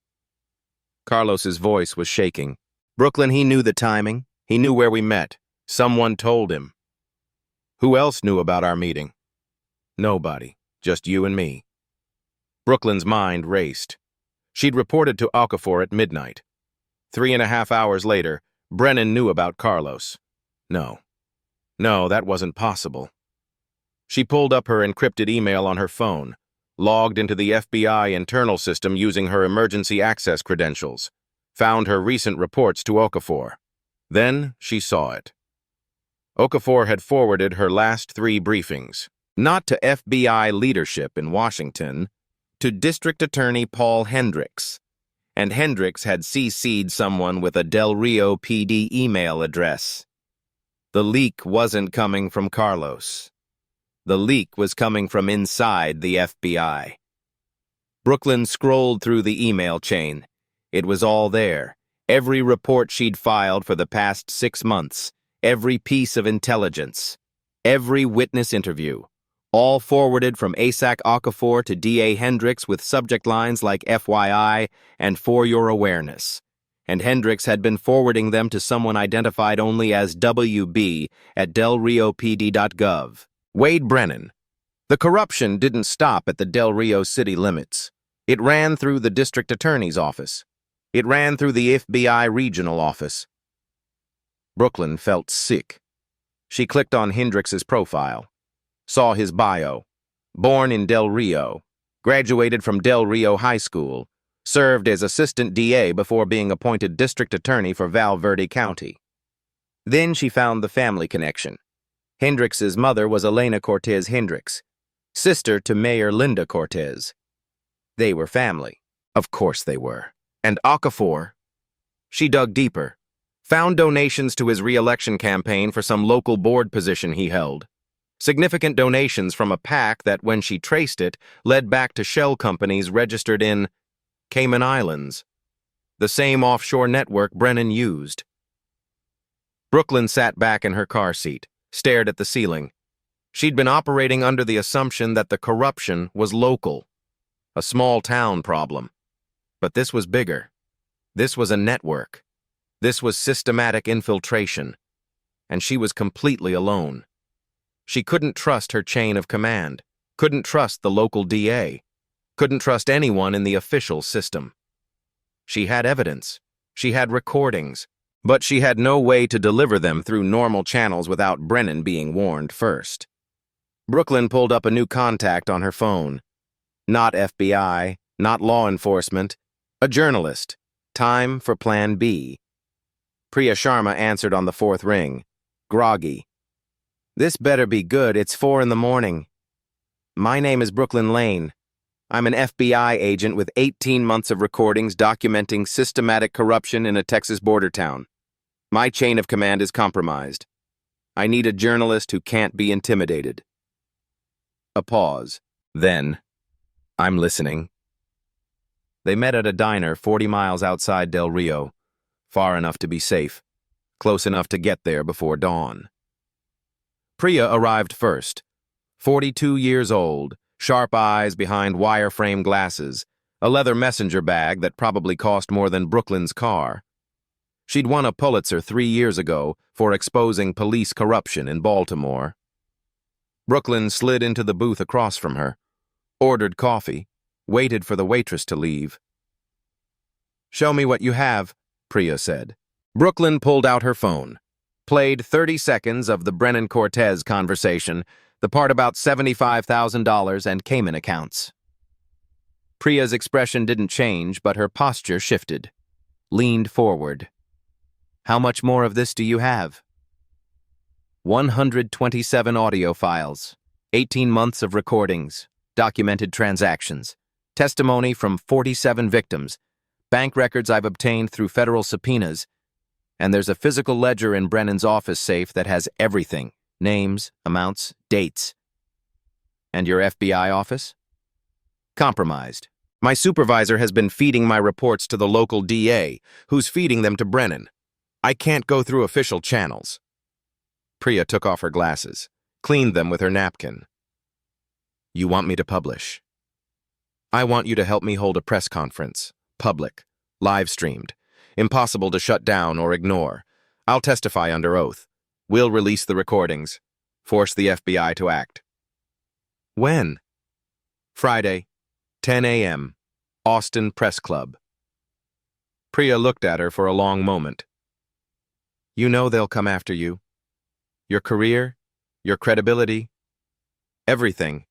A: Carlos's voice was shaking. Brooklyn, he knew the timing. He knew where we met. Someone told him. Who else knew about our meeting? Nobody. Just you and me. Brooklyn's mind raced. She'd reported to Okafor at midnight. 3.5 hours later, Brennan knew about Carlos. No, that wasn't possible. She pulled up her encrypted email on her phone, logged into the FBI internal system using her emergency access credentials, found her recent reports to Okafor. Then she saw it. Okafor had forwarded her last 3 briefings, not to FBI leadership in Washington, to District Attorney Paul Hendricks, and Hendricks had CC'd someone with a Del Rio PD email address. The leak wasn't coming from Carlos. The leak was coming from inside the FBI. Brooklyn scrolled through the email chain. It was all there. Every report she'd filed for the past 6 months, every piece of intelligence, every witness interview, all forwarded from ASAC Okafor to DA Hendricks with subject lines like FYI and for your awareness. And Hendricks had been forwarding them to someone identified only as WB at delriopd.gov. Wade Brennan. The corruption didn't stop at the Del Rio city limits. It ran through the district attorney's office. It ran through the FBI regional office. Brooklyn felt sick. She clicked on Hendricks's profile, saw his bio. Born in Del Rio, graduated from Del Rio High School, served as assistant DA before being appointed district attorney for Val Verde County. Then she found the family connection. Hendricks's mother was Elena Cortez Hendricks, sister to Mayor Linda Cortez. They were family. Of course they were. And Okafor? She dug deeper, found donations to his re-election campaign for some local board position he held. Significant donations from a PAC that, when she traced it, led back to shell companies registered in Cayman Islands, the same offshore network Brennan used. Brooklyn sat back in her car seat, stared at the ceiling. She'd been operating under the assumption that the corruption was local, a small-town problem. But this was bigger. This was a network. This was systematic infiltration. And she was completely alone. She couldn't trust her chain of command, couldn't trust the local DA, couldn't trust anyone in the official system. She had evidence. She had recordings. But she had no way to deliver them through normal channels without Brennan being warned first. Brooklyn pulled up a new contact on her phone. Not FBI, not law enforcement, a journalist. Time for Plan B. Priya Sharma answered on the 4th ring, groggy. This better be good, it's 4 a.m. My name is Brooklyn Lane. I'm an FBI agent with 18 months of recordings documenting systematic corruption in a Texas border town. My chain of command is compromised. I need a journalist who can't be intimidated. A pause. Then, I'm listening. They met at a diner 40 miles outside Del Rio, far enough to be safe, close enough to get there before dawn. Priya arrived first, 42 years old, sharp eyes behind wire-frame glasses, a leather messenger bag that probably cost more than Brooklyn's car. She'd won a Pulitzer 3 years ago for exposing police corruption in Baltimore. Brooklyn slid into the booth across from her, ordered coffee, waited for the waitress to leave. "Show me what you have," Priya said. Brooklyn pulled out her phone, played 30 seconds of the Brennan-Cortez conversation, the part about $75,000 and Cayman accounts. Priya's expression didn't change, but her posture shifted, leaned forward. "How much more of this do you have?" 127 audio files, 18 months of recordings, documented transactions, testimony from 47 victims, bank records I've obtained through federal subpoenas, and there's a physical ledger in Brennan's office safe that has everything: names, amounts, dates. And your FBI office? Compromised. My supervisor has been feeding my reports to the local DA, who's feeding them to Brennan. I can't go through official channels. Priya took off her glasses, cleaned them with her napkin. You want me to publish? I want you to help me hold a press conference, public, live-streamed, impossible to shut down or ignore. I'll testify under oath. We'll release the recordings, force the FBI to act. When? Friday, 10 a.m., Austin Press Club. Priya looked at her for a long moment. You know they'll come after you. Your career, your credibility, everything.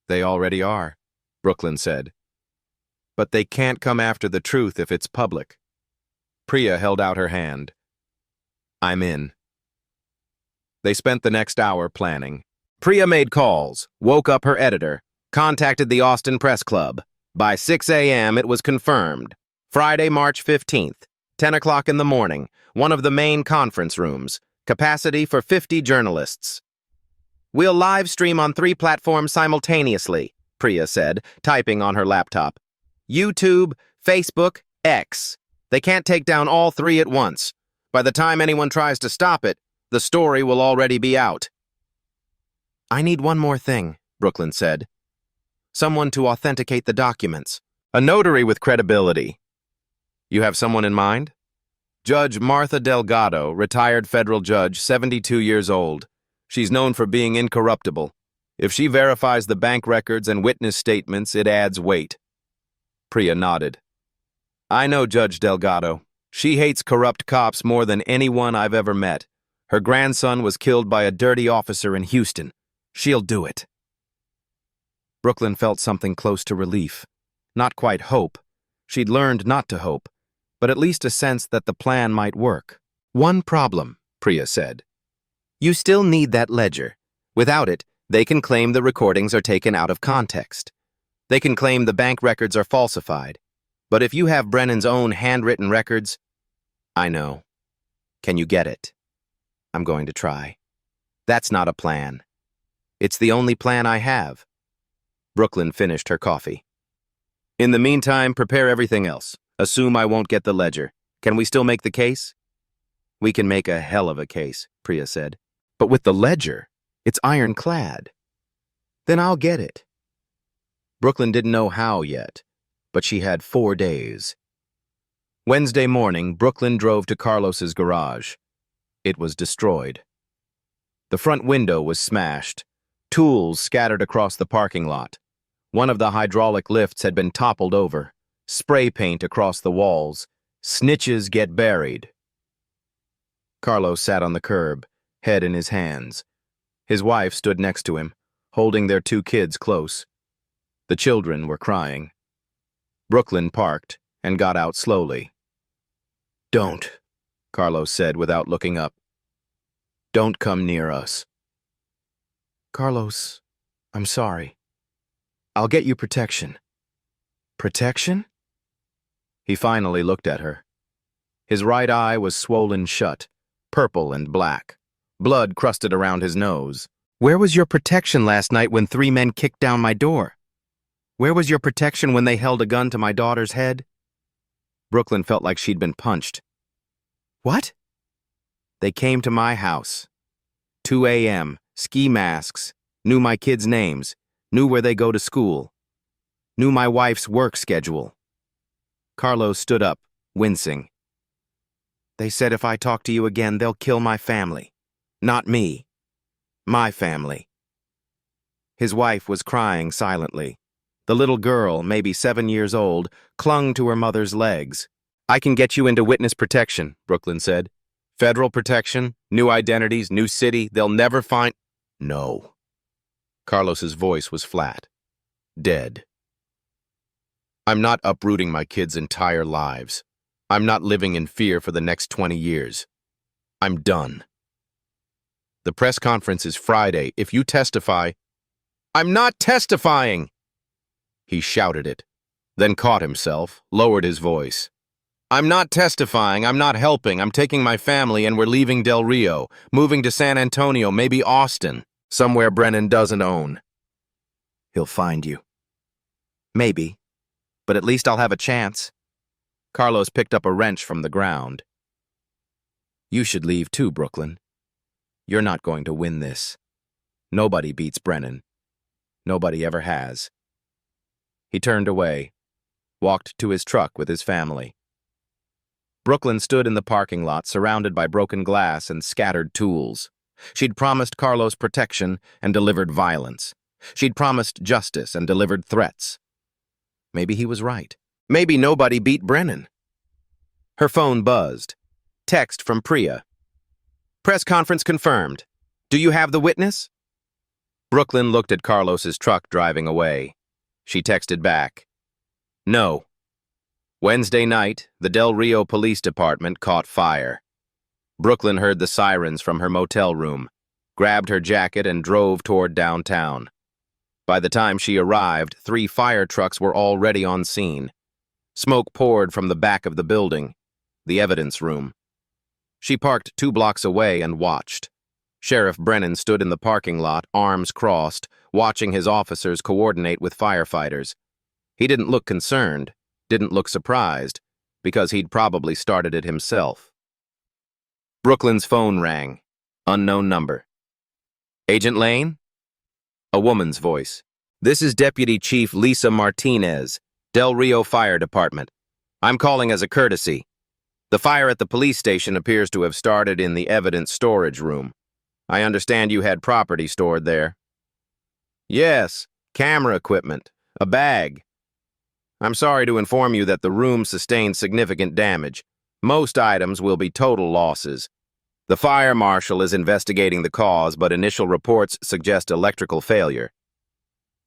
A: They already are, Brooklyn said. But they can't come after the truth if it's public. Priya held out her hand. I'm in. They spent the next hour planning. Priya made calls, woke up her editor, contacted the Austin Press Club. By 6 a.m. it was confirmed. Friday, March 15th, 10 o'clock in the morning, one of the main conference rooms. Capacity for 50 journalists. We'll live stream on 3 platforms simultaneously, Priya said, typing on her laptop. YouTube, Facebook, X. They can't take down all 3 at once. By the time anyone tries to stop it, the story will already be out. I need one more thing, Brooklyn said. Someone to authenticate the documents. A notary with credibility. You have someone in mind? Judge Martha Delgado, retired federal judge, 72 years old. She's known for being incorruptible. If she verifies the bank records and witness statements, it adds weight. Priya nodded. I know Judge Delgado. She hates corrupt cops more than anyone I've ever met. Her grandson was killed by a dirty officer in Houston. She'll do it. Brooklyn felt something close to relief. Not quite hope. She'd learned not to hope, but at least a sense that the plan might work. One problem, Priya said. You still need that ledger. Without it, they can claim the recordings are taken out of context. They can claim the bank records are falsified. But if you have Brennan's own handwritten records, I know. Can you get it? I'm going to try. That's not a plan. It's the only plan I have. Brooklyn finished her coffee. In the meantime, prepare everything else. Assume I won't get the ledger. Can we still make the case? We can make a hell of a case, Priya said. But with the ledger, it's ironclad. Then I'll get it. Brooklyn didn't know how yet, but she had 4 days. Wednesday morning, Brooklyn drove to Carlos's garage. It was destroyed. The front window was smashed. Tools scattered across the parking lot. One of the hydraulic lifts had been toppled over. Spray paint across the walls. Snitches get buried. Carlos sat on the curb, head in his hands. His wife stood next to him, holding their 2 kids close. The children were crying. Brooklyn parked and got out slowly. Don't, Carlos said without looking up. Don't come near us. Carlos, I'm sorry. I'll get you protection. Protection? He finally looked at her. His right eye was swollen shut, purple and black. Blood crusted around his nose. Where was your protection last night when 3 men kicked down my door? Where was your protection when they held a gun to my daughter's head? Brooklyn felt like she'd been punched. What? They came to my house. 2 a.m., ski masks, knew my kids' names, knew where they go to school, knew my wife's work schedule. Carlos stood up, wincing. They said if I talk to you again, they'll kill my family. Not me. My family. His wife was crying silently. The little girl, maybe 7 years old, clung to her mother's legs. I can get you into witness protection, Brooklyn said. Federal protection, new identities, new city, they'll never find— No. Carlos's voice was flat. Dead. I'm not uprooting my kids' entire lives. I'm not living in fear for the next 20 years. I'm done. The press conference is Friday. If you testify— I'm not testifying! He shouted it, then caught himself, lowered his voice. I'm not testifying, I'm not helping, I'm taking my family and we're leaving Del Rio, moving to San Antonio, maybe Austin, somewhere Brennan doesn't own. He'll find you. Maybe, but at least I'll have a chance. Carlos picked up a wrench from the ground. You should leave too, Brooklyn. You're not going to win this. Nobody beats Brennan. Nobody ever has. He turned away, walked to his truck with his family. Brooklyn stood in the parking lot surrounded by broken glass and scattered tools. She'd promised Carlos protection and delivered violence. She'd promised justice and delivered threats. Maybe he was right. Maybe nobody beat Brennan. Her phone buzzed. Text from Priya. Press conference confirmed. Do you have the witness? Brooklyn looked at Carlos's truck driving away. She texted back. No. Wednesday night, the Del Rio Police Department caught fire. Brooklyn heard the sirens from her motel room, grabbed her jacket and drove toward downtown. By the time she arrived, 3 fire trucks were already on scene. Smoke poured from the back of the building, the evidence room. She parked 2 blocks away and watched. Sheriff Brennan stood in the parking lot, arms crossed, watching his officers coordinate with firefighters. He didn't look concerned, didn't look surprised, because he'd probably started it himself. Brooklyn's phone rang. Unknown number. Agent Lane? A woman's voice. This is Deputy Chief Lisa Martinez, Del Rio Fire Department. I'm calling as a courtesy. The fire at the police station appears to have started in the evidence storage room. I understand you had property stored there. Yes, camera equipment, a bag. I'm sorry to inform you that the room sustained significant damage. Most items will be total losses. The fire marshal is investigating the cause, but initial reports suggest electrical failure.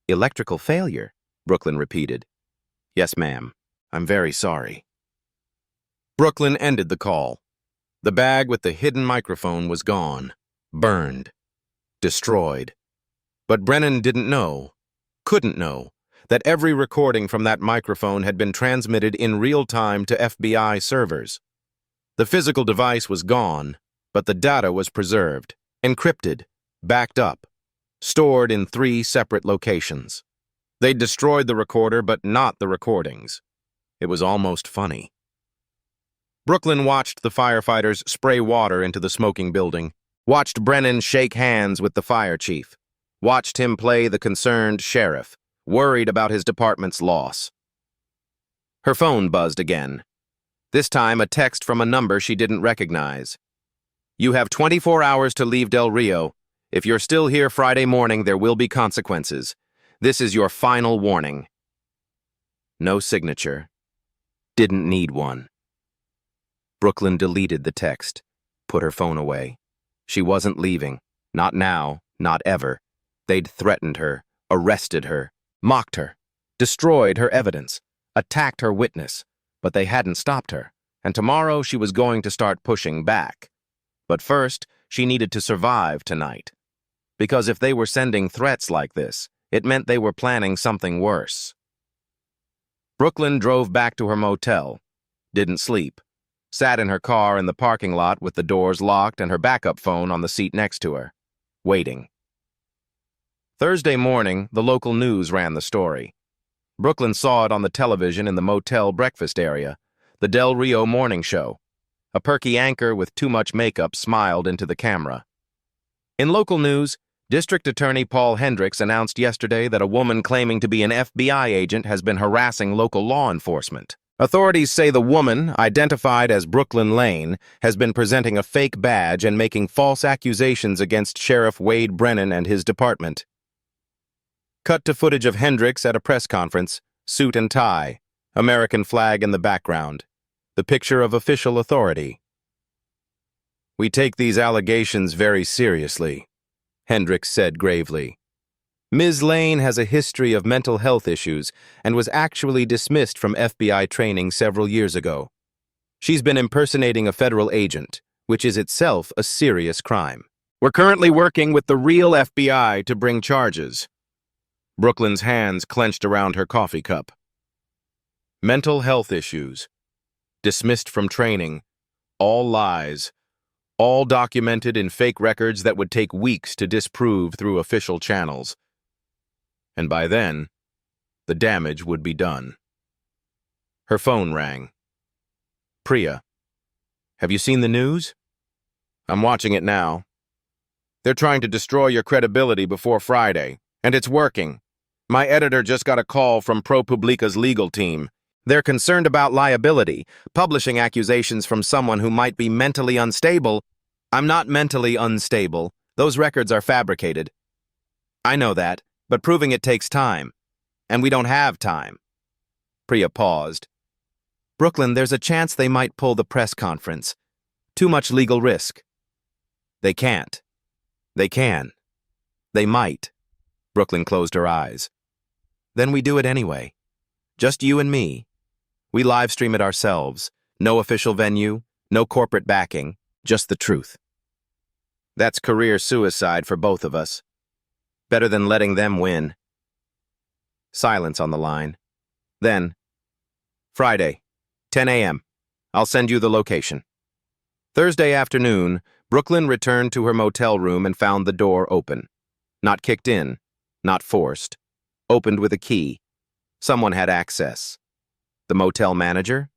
A: Electrical failure? Brooklyn repeated. Yes, ma'am. I'm very sorry. Brooklyn ended the call. The bag with the hidden microphone was gone. Burned. Destroyed. But Brennan didn't know, couldn't know, that every recording from that microphone had been transmitted in real time to FBI servers. The physical device was gone, but the data was preserved, encrypted, backed up, stored in 3 separate locations. They'd destroyed the recorder, but not the recordings. It was almost funny. Brooklyn watched the firefighters spray water into the smoking building, watched Brennan shake hands with the fire chief, watched him play the concerned sheriff, worried about his department's loss. Her phone buzzed again. This time, a text from a number she didn't recognize. You have 24 hours to leave Del Rio. If you're still here Friday morning, there will be consequences. This is your final warning. No signature. Didn't need one. Brooklyn deleted the text, put her phone away. She wasn't leaving. Not now, not ever. They'd threatened her, arrested her, mocked her, destroyed her evidence, attacked her witness, but they hadn't stopped her, and tomorrow she was going to start pushing back. But first, she needed to survive tonight. Because if they were sending threats like this, it meant they were planning something worse. Brooklyn drove back to her motel, didn't sleep, sat in her car in the parking lot with the doors locked and her backup phone on the seat next to her, waiting. Thursday morning, the local news ran the story. Brooklyn saw it on the television in the motel breakfast area, the Del Rio morning show. A perky anchor with too much makeup smiled into the camera. In local news, District Attorney Paul Hendricks announced yesterday that a woman claiming to be an FBI agent has been harassing local law enforcement. Authorities say the woman, identified as Brooklyn Lane, has been presenting a fake badge and making false accusations against Sheriff Wade Brennan and his department. Cut to footage of Hendricks at a press conference, suit and tie, American flag in the background, the picture of official authority. "We take these allegations very seriously," Hendricks said gravely. "Ms. Lane has a history of mental health issues and was actually dismissed from FBI training several years ago. She's been impersonating a federal agent, which is itself a serious crime. We're currently working with the real FBI to bring charges." Brooklyn's hands clenched around her coffee cup. Mental health issues. Dismissed from training. All lies. All documented in fake records that would take weeks to disprove through official channels. And by then, the damage would be done. Her phone rang. "Priya, have you seen the news?" "I'm watching it now. They're trying to destroy your credibility before Friday, and it's working. My editor just got a call from ProPublica's legal team. They're concerned about liability, publishing accusations from someone who might be mentally unstable." "I'm not mentally unstable. Those records are fabricated." "I know that, but proving it takes time. And we don't have time." Priya paused. "Brooklyn, there's a chance they might pull the press conference. Too much legal risk." "They can't. They can. They might." Brooklyn closed her eyes. "Then we do it anyway. Just you and me. We live stream it ourselves. No official venue, no corporate backing, just the truth. That's career suicide for both of us. Better than letting them win." Silence on the line. Then, "Friday, 10 a.m. I'll send you the location." Thursday afternoon, Brooklyn returned to her motel room and found the door open. Not kicked in, not forced. Opened with a key. Someone had access. The motel manager?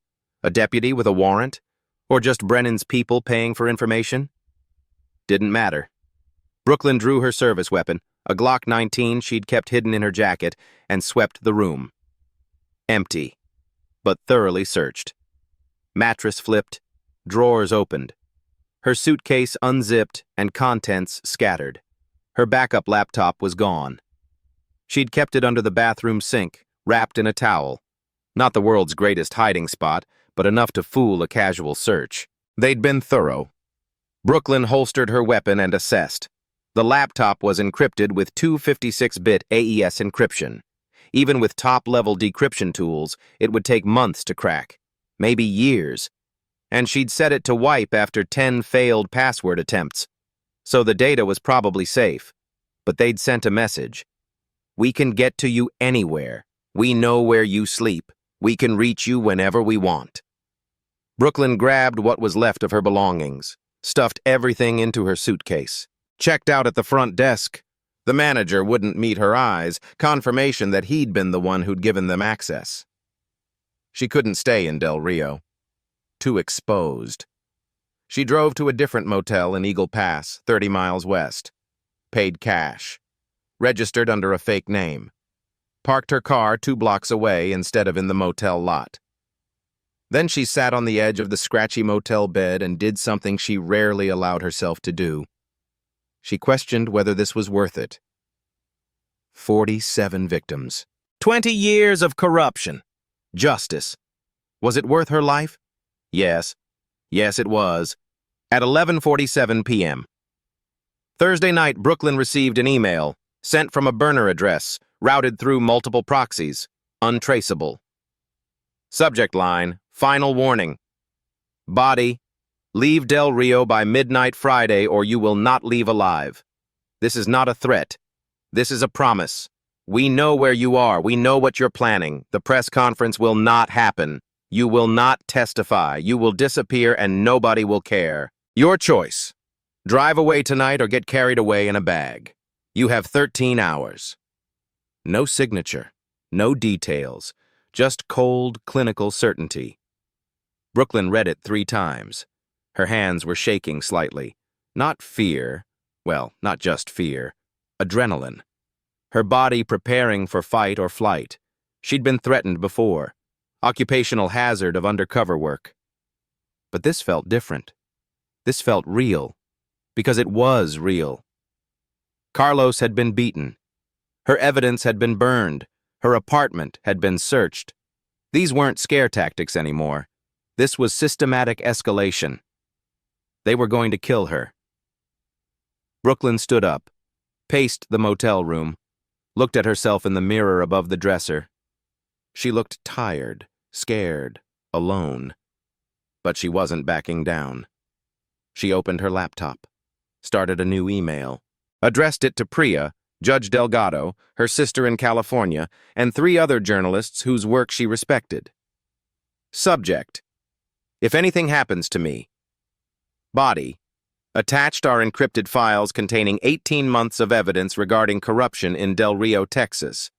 A: A deputy with a warrant? Or just Brennan's people paying for information? Didn't matter. Brooklyn drew her service weapon, a Glock 19 she'd kept hidden in her jacket, and swept the room. Empty, but thoroughly searched. Mattress flipped, drawers opened. Her suitcase unzipped and contents scattered. Her backup laptop was gone. She'd kept it under the bathroom sink, wrapped in a towel. Not the world's greatest hiding spot, but enough to fool a casual search. They'd been thorough. Brooklyn holstered her weapon and assessed. The laptop was encrypted with 256-bit AES encryption. Even with top-level decryption tools, it would take months to crack, maybe years. And she'd set it to wipe after 10 failed password attempts. So the data was probably safe. But they'd sent a message. "We can get to you anywhere. We know where you sleep. We can reach you whenever we want." Brooklyn grabbed what was left of her belongings, stuffed everything into her suitcase, checked out at the front desk. The manager wouldn't meet her eyes, confirmation that he'd been the one who'd given them access. She couldn't stay in Del Rio. Too exposed. She drove to a different motel in Eagle Pass, 30 miles west. Paid cash. Registered under a fake name. Parked her car 2 blocks away instead of in the motel lot. Then she sat on the edge of the scratchy motel bed and did something she rarely allowed herself to do. She questioned whether this was worth it. 47 victims. 20 years of corruption. Justice. Was it worth her life? Yes. Yes, it was. At 11:47 p.m. Thursday night, Brooklyn received an email, sent from a burner address, routed through multiple proxies, untraceable. Subject line, final warning. Body, leave Del Rio by midnight Friday or you will not leave alive. This is not a threat. This is a promise. We know where you are. We know what you're planning. The press conference will not happen. You will not testify. You will disappear and nobody will care. Your choice. Drive away tonight or get carried away in a bag. You have 13 hours. No signature, no details, just cold, clinical certainty. Brooklyn read it 3 times. Her hands were shaking slightly. Not fear, well, not just fear, adrenaline. Her body preparing for fight or flight. She'd been threatened before. occupational hazard of undercover work. But this felt different. This felt real, because it was real. Carlos had been beaten. Her evidence had been burned. Her apartment had been searched. These weren't scare tactics anymore. This was systematic escalation. They were going to kill her. Brooklyn stood up, paced the motel room, looked at herself in the mirror above the dresser. She looked tired, scared, alone. But she wasn't backing down. She opened her laptop, started a new email, addressed it to Priya, Judge Delgado, her sister in California, and 3 other journalists whose work she respected. Subject: If anything happens to me. Body: Attached are encrypted files containing 18 months of evidence regarding corruption in Del Rio, Texas.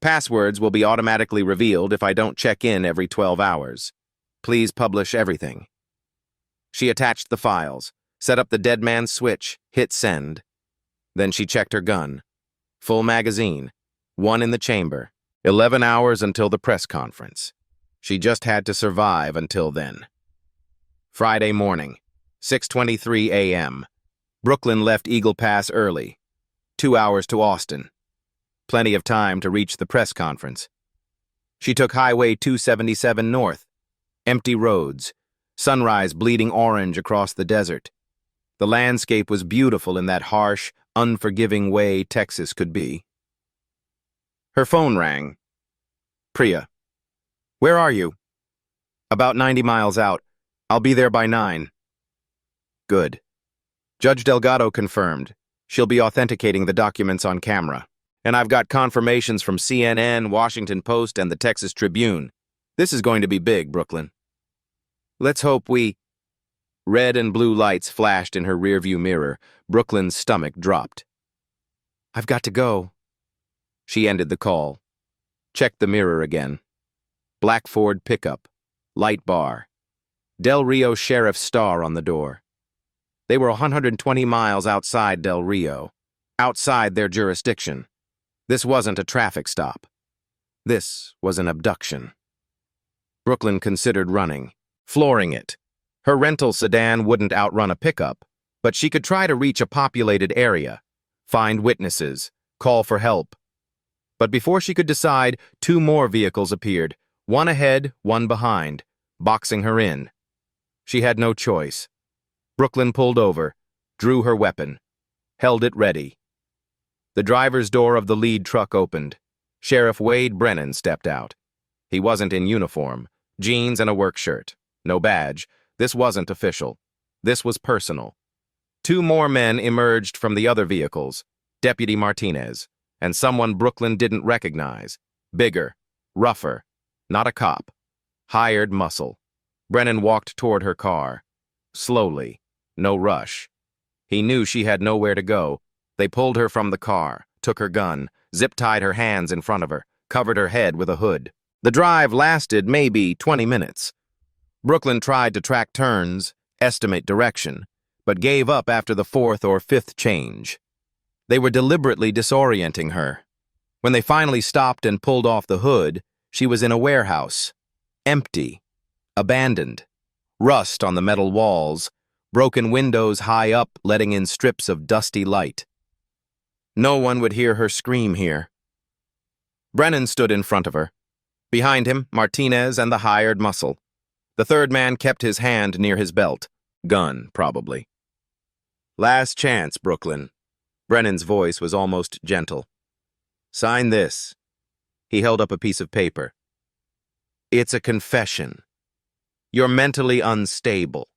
A: Passwords will be automatically revealed if I don't check in every 12 hours. Please publish everything. She attached the files, set up the dead man's switch, hit send. Then she checked her gun. Full magazine, 1 in the chamber. 11 hours until the press conference. She just had to survive until then. Friday morning, 6:23 a.m. Brooklyn left Eagle Pass early. 2 hours to Austin. Plenty of time to reach the press conference. She took Highway 277 north. Empty roads, sunrise bleeding orange across the desert. The landscape was beautiful in that harsh, unforgiving way Texas could be. Her phone rang. Priya. Where are you? About 90 miles out. I'll be there by 9. Good. Judge Delgado confirmed. She'll be authenticating the documents on camera. And I've got confirmations from CNN, Washington Post, and the Texas Tribune. This is going to be big, Brooklyn. Let's hope we... Red and blue lights flashed in her rearview mirror. Brooklyn's stomach dropped. I've got to go. She ended the call. Checked the mirror again. Black Ford pickup. Light bar. Del Rio Sheriff's star on the door. They were 120 miles outside Del Rio. Outside their jurisdiction. This wasn't a traffic stop. This was an abduction. Brooklyn considered running. Flooring it. Her rental sedan wouldn't outrun a pickup, but she could try to reach a populated area, find witnesses, call for help. But before she could decide, 2 more vehicles appeared, one ahead, one behind, boxing her in. She had no choice. Brooklyn pulled over, drew her weapon, held it ready. The driver's door of the lead truck opened. Sheriff Wade Brennan stepped out. He wasn't in uniform, jeans and a work shirt. No badge. This wasn't official. This was personal. 2 more men emerged from the other vehicles, Deputy Martinez, and someone Brooklyn didn't recognize. Bigger, rougher, not a cop. Hired muscle. Brennan walked toward her car. Slowly, no rush. He knew she had nowhere to go. They pulled her from the car, took her gun, zip-tied her hands in front of her, covered her head with a hood. The drive lasted maybe 20 minutes. Brooklyn tried to track turns, estimate direction, but gave up after the 4th or 5th change. They were deliberately disorienting her. When they finally stopped and pulled off the hood, she was in a warehouse. Empty. Abandoned. Rust on the metal walls. Broken windows high up letting in strips of dusty light. No one would hear her scream here. Brennan stood in front of her. Behind him, Martinez and the hired muscle. The 3rd man kept his hand near his belt. Gun, probably. Last chance, Brooklyn. Brennan's voice was almost gentle. Sign this. He held up a piece of paper. It's a confession. You're mentally unstable.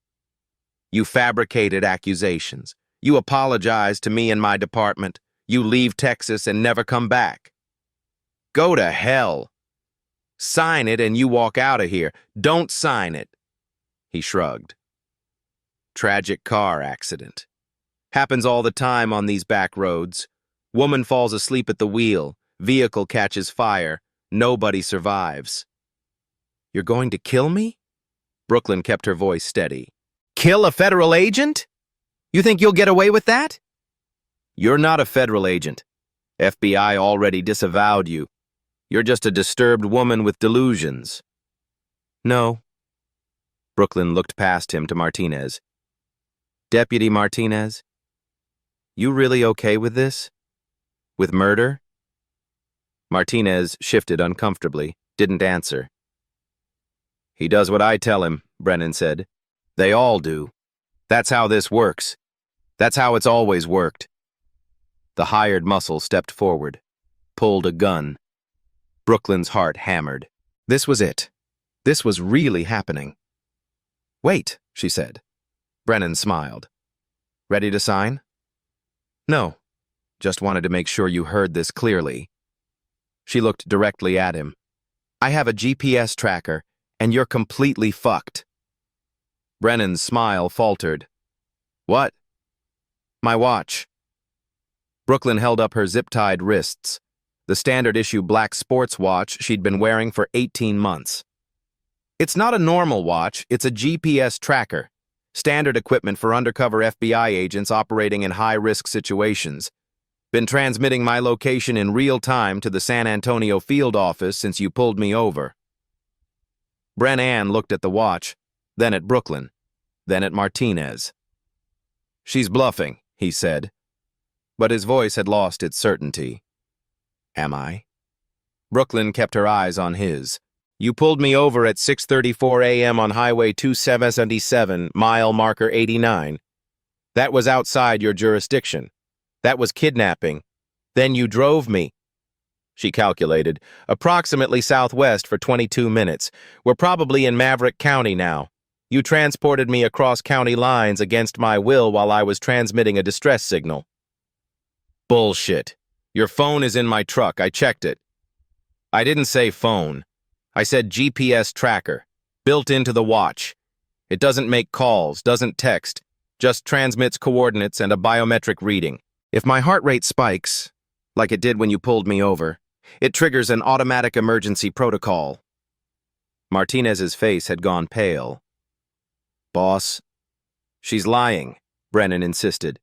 A: You fabricated accusations. You apologized to me and my department. You leave Texas and never come back. Go to hell. Sign it and you walk out of here. Don't sign it. He shrugged. Tragic car accident. Happens all the time on these back roads. Woman falls asleep at the wheel. Vehicle catches fire. Nobody survives. You're going to kill me? Brooklyn kept her voice steady. Kill a federal agent? You think you'll get away with that? You're not a federal agent. FBI already disavowed you. You're just a disturbed woman with delusions. No. Brooklyn looked past him to Martinez. Deputy Martinez? You really okay with this? With murder? Martinez shifted uncomfortably, didn't answer. He does what I tell him, Brennan said. They all do. That's how this works. That's how it's always worked. The hired muscle stepped forward, pulled a gun. Brooklyn's heart hammered. This was it. This was really happening. Wait, she said. Brennan smiled. Ready to sign? No. Just wanted to make sure you heard this clearly. She looked directly at him. I have a GPS tracker, and you're completely fucked. Brennan's smile faltered. What? My watch. Brooklyn held up her zip-tied wrists, the standard-issue black sports watch she'd been wearing for 18 months. It's not a normal watch, it's a GPS tracker, standard equipment for undercover FBI agents operating in high-risk situations. Been transmitting my location in real time to the San Antonio field office since you pulled me over. Brennan looked at the watch, then at Brooklyn, then at Martinez. She's bluffing, he said, but his voice had lost its certainty. Am I? Brooklyn kept her eyes on his. You pulled me over at 6:34 a.m. on Highway 277, mile marker 89. That was outside your jurisdiction. That was kidnapping. Then you drove me. She calculated, approximately southwest for 22 minutes. We're probably in Maverick County now. You transported me across county lines against my will while I was transmitting a distress signal. Bullshit. Your phone is in my truck. I checked it. I didn't say phone. I said GPS tracker, built into the watch. It doesn't make calls, doesn't text, just transmits coordinates and a biometric reading. If my heart rate spikes, like it did when you pulled me over, it triggers an automatic emergency protocol. Martinez's face had gone pale. Boss, she's lying, Brennan insisted.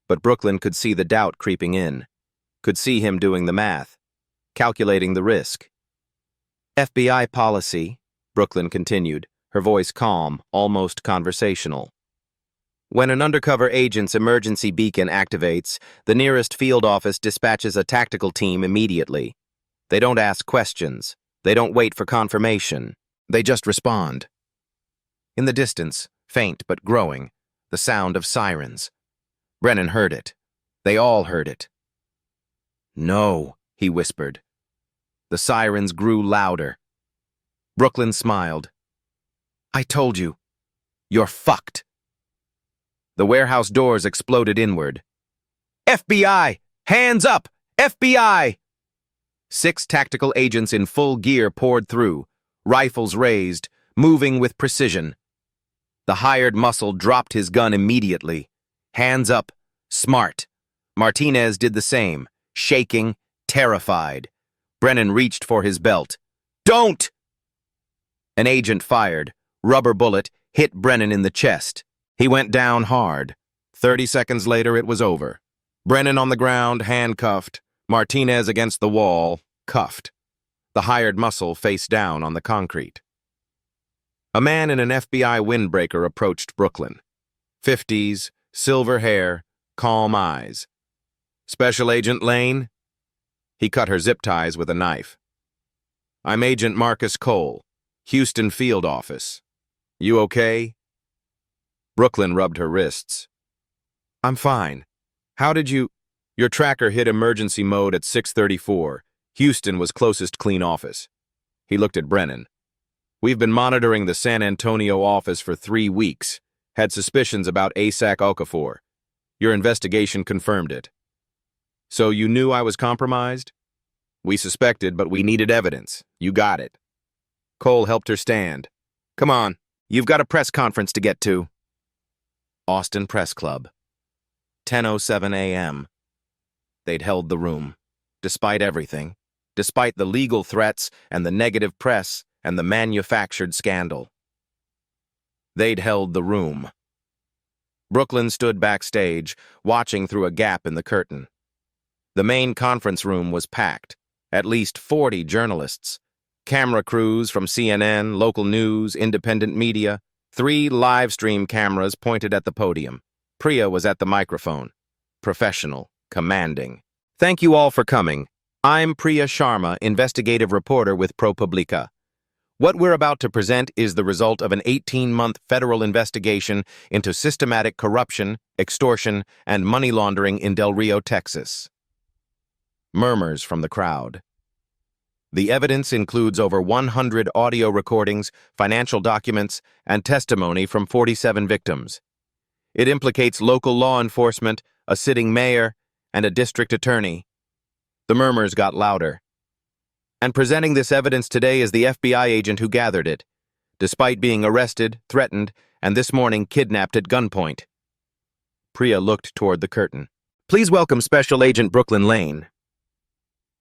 A: But Brooklyn could see the doubt creeping in, could see him doing the math, calculating the risk. FBI policy, Brooklyn continued, her voice calm, almost conversational. When an undercover agent's emergency beacon activates, the nearest field office dispatches a tactical team immediately. They don't ask questions. They don't wait for confirmation. They just respond. In the distance, faint but growing, the sound of sirens. Brennan heard it. They all heard it. No, he whispered. The sirens grew louder. Brooklyn smiled. I told you. You're fucked. The warehouse doors exploded inward. FBI! Hands up! FBI! 6 tactical agents in full gear poured through, rifles raised, moving with precision. The hired muscle dropped his gun immediately. Hands up, smart. Martinez did the same, shaking, terrified. Brennan reached for his belt. Don't! An agent fired. Rubber bullet hit Brennan in the chest. He went down hard. 30 seconds later, it was over. Brennan on the ground, handcuffed. Martinez against the wall, cuffed. The hired muscle face down on the concrete. A man in an FBI windbreaker approached Brooklyn. 50s, silver hair, calm eyes. Special Agent Lane? He cut her zip ties with a knife. I'm Agent Marcus Cole, Houston Field Office. You okay? Brooklyn rubbed her wrists. I'm fine. How did you... Your tracker hit emergency mode at 6:34. Houston was closest clean office. He looked at Brennan. We've been monitoring the San Antonio office for 3 weeks. Had suspicions about Asak Okafor. Your investigation confirmed it. So you knew I was compromised? We suspected, but we needed evidence. You got it. Cole helped her stand. Come on, you've got a press conference to get to. Austin Press Club. 10:07 a.m. They'd held the room. Despite everything, despite the legal threats and the negative press and the manufactured scandal. They'd held the room. Brooklyn stood backstage, watching through a gap in the curtain. The main conference room was packed, at least 40 journalists. Camera crews from CNN, local news, independent media, 3 live stream cameras pointed at the podium. Priya was at the microphone. Professional, commanding. Thank you all for coming. I'm Priya Sharma, investigative reporter with ProPublica. What we're about to present is the result of an 18-month federal investigation into systematic corruption, extortion, and money laundering in Del Rio, Texas. Murmurs from the crowd. The evidence includes over 100 audio recordings, financial documents, and testimony from 47 victims. It implicates local law enforcement, a sitting mayor, and a district attorney. The murmurs got louder. And presenting this evidence today is the FBI agent who gathered it, despite being arrested, threatened, and this morning kidnapped at gunpoint. Priya looked toward the curtain. Please welcome Special Agent Brooklyn Lane.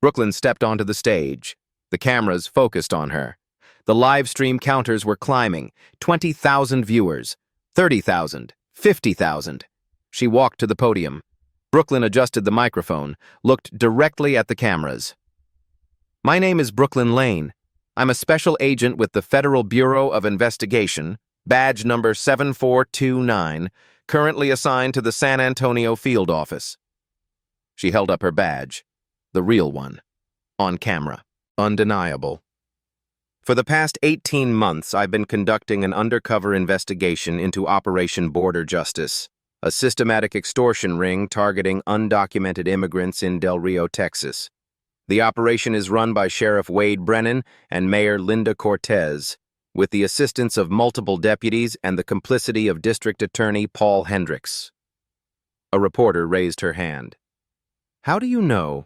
A: Brooklyn stepped onto the stage. The cameras focused on her. The live stream counters were climbing. 20,000 viewers, 30,000, 50,000. She walked to the podium. Brooklyn adjusted the microphone, looked directly at the cameras. My name is Brooklyn Lane. I'm a special agent with the Federal Bureau of Investigation, badge number 7429, currently assigned to the San Antonio field office. She held up her badge, the real one, on camera, undeniable. For the past 18 months, I've been conducting an undercover investigation into Operation Border Justice, a systematic extortion ring targeting undocumented immigrants in Del Rio, Texas. The operation is run by Sheriff Wade Brennan and Mayor Linda Cortez, with the assistance of multiple deputies and the complicity of District Attorney Paul Hendricks. A reporter raised her hand. How do you know?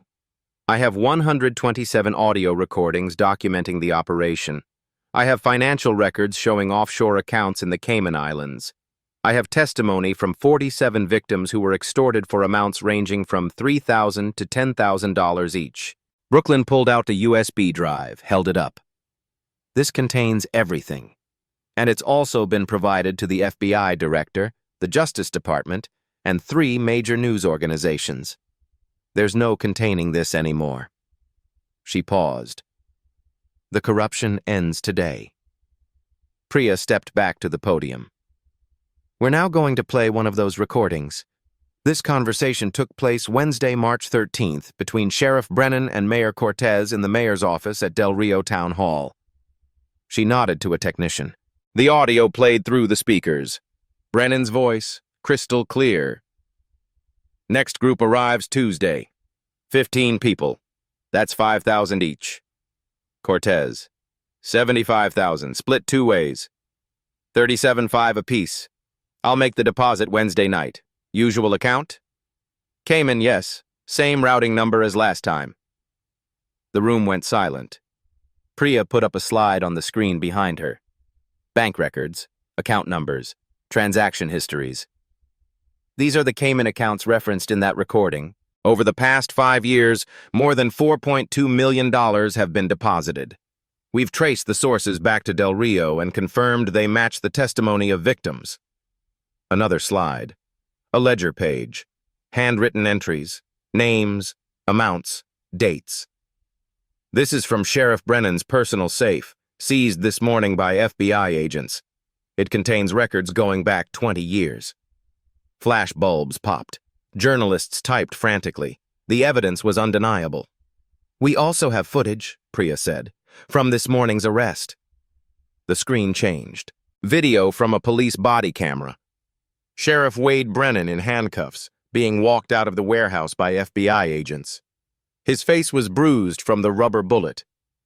A: I have 127 audio recordings documenting the operation. I have financial records showing offshore accounts in the Cayman Islands. I have testimony from 47 victims who were extorted for amounts ranging from $3,000 to $10,000 each. Brooklyn pulled out the USB drive, held it up. This contains everything. And it's also been provided to the FBI director, the Justice Department, and 3 major news organizations. There's no containing this anymore. She paused. The corruption ends today. Priya stepped back to the podium. We're now going to play one of those recordings. This conversation took place Wednesday, March 13th, between Sheriff Brennan and Mayor Cortez in the mayor's office at Del Rio Town Hall. She nodded to a technician. The audio played through the speakers. Brennan's voice, crystal clear. Next group arrives Tuesday. 15 people. That's 5,000 each. Cortez. 75,000, split 2 ways. 37.5 apiece. I'll make the deposit Wednesday night. Usual account? Cayman, yes. Same routing number as last time. The room went silent. Priya put up a slide on the screen behind her. Bank records, account numbers, transaction histories. These are the Cayman accounts referenced in that recording. Over the past 5 years, more than $4.2 million have been deposited. We've traced the sources back to Del Rio and confirmed they match the testimony of victims. Another slide. A ledger page. Handwritten entries. Names, amounts, dates. This is from Sheriff Brennan's personal safe, seized this morning by FBI agents. It contains records going back 20 years. Flash bulbs popped. Journalists typed frantically. The evidence was undeniable. We also have footage, Priya said, from this morning's arrest. The screen changed. Video from a police body camera. Sheriff Wade Brennan in handcuffs, being walked out of the warehouse by FBI agents. His face was bruised from the rubber bullet.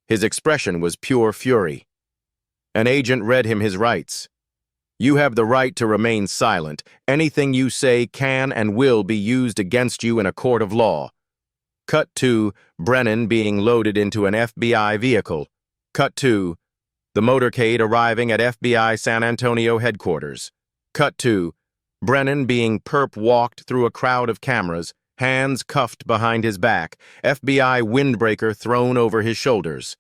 A: His expression was pure fury. An agent read him his rights. You have the right to remain silent. Anything you say can and will be used against you in a court of law. Cut to Brennan being loaded into an FBI vehicle. Cut to the motorcade arriving at FBI San Antonio headquarters. Cut to Brennan being perp-walked through a crowd of cameras, hands cuffed behind his back, FBI windbreaker thrown over his shoulders.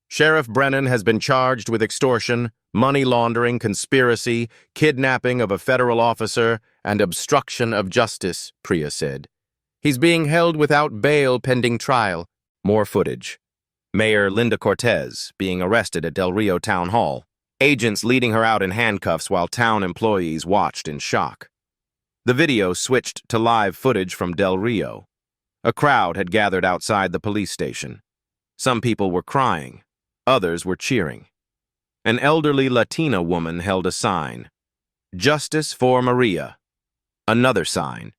A: Sheriff Brennan has been charged with extortion, money laundering, conspiracy, kidnapping of a federal officer, and obstruction of justice, Priya said. He's being held without bail pending trial. More footage. Mayor Linda Cortez being arrested at Del Rio Town Hall, agents leading her out in handcuffs while town employees watched in shock. The video switched to live footage from Del Rio. A crowd had gathered outside the police station. Some people were crying, others were cheering. An elderly Latina woman held a sign, "Justice for Maria." Another sign,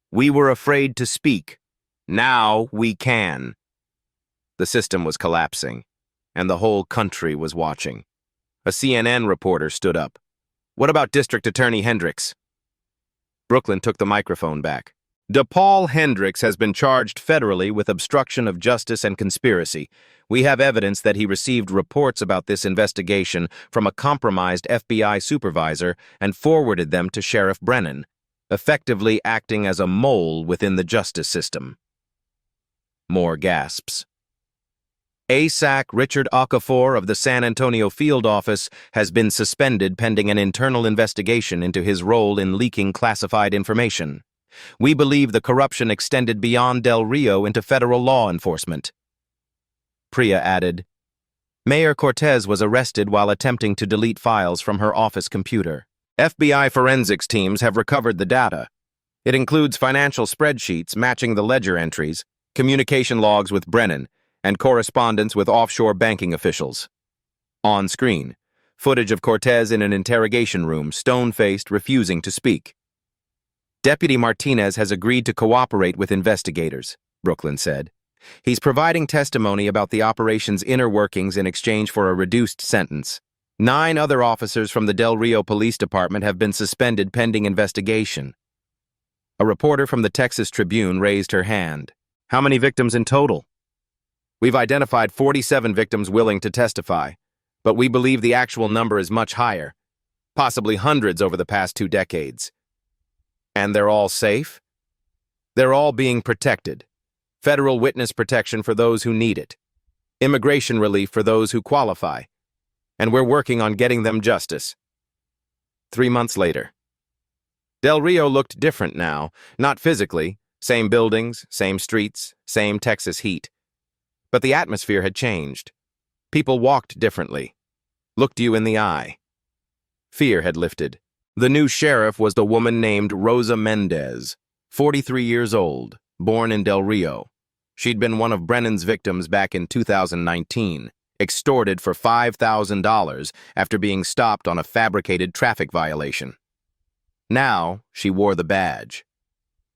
A: "We were afraid to speak. Now we can." The system was collapsing, and the whole country was watching. A CNN reporter stood up. "What about District Attorney Hendricks?" Brooklyn took the microphone back. "DePaul Hendricks has been charged federally with obstruction of justice and conspiracy. We have evidence that he received reports about this investigation from a compromised FBI supervisor and forwarded them to Sheriff Brennan, effectively acting as a mole within the justice system." More gasps. ASAC Richard Okafor of the San Antonio field office has been suspended pending an internal investigation into his role in leaking classified information. "We believe the corruption extended beyond Del Rio into federal law enforcement." Priya added, "Mayor Cortez was arrested while attempting to delete files from her office computer. FBI forensics teams have recovered the data. It includes financial spreadsheets matching the ledger entries, communication logs with Brennan, and correspondence with offshore banking officials." On screen, footage of Cortez in an interrogation room, stone-faced, refusing to speak. "Deputy Martinez has agreed to cooperate with investigators," Brooklyn said. "He's providing testimony about the operation's inner workings in exchange for a reduced sentence. 9 other officers from the Del Rio Police Department have been suspended pending investigation." A reporter from the Texas Tribune raised her hand. "How many victims in total?" "We've identified 47 victims willing to testify, but we believe the actual number is much higher, possibly hundreds over the past 2 decades. "And they're all safe?" "They're all being protected. Federal witness protection for those who need it. Immigration relief for those who qualify. And we're working on getting them justice." 3 months later. Del Rio looked different now, not physically, same buildings, same streets, same Texas heat. But the atmosphere had changed. People walked differently, looked you in the eye. Fear had lifted. The new sheriff was the woman named Rosa Mendez, 43 years old, born in Del Rio. She'd been one of Brennan's victims back in 2019, extorted for $5,000 after being stopped on a fabricated traffic violation. Now, she wore the badge.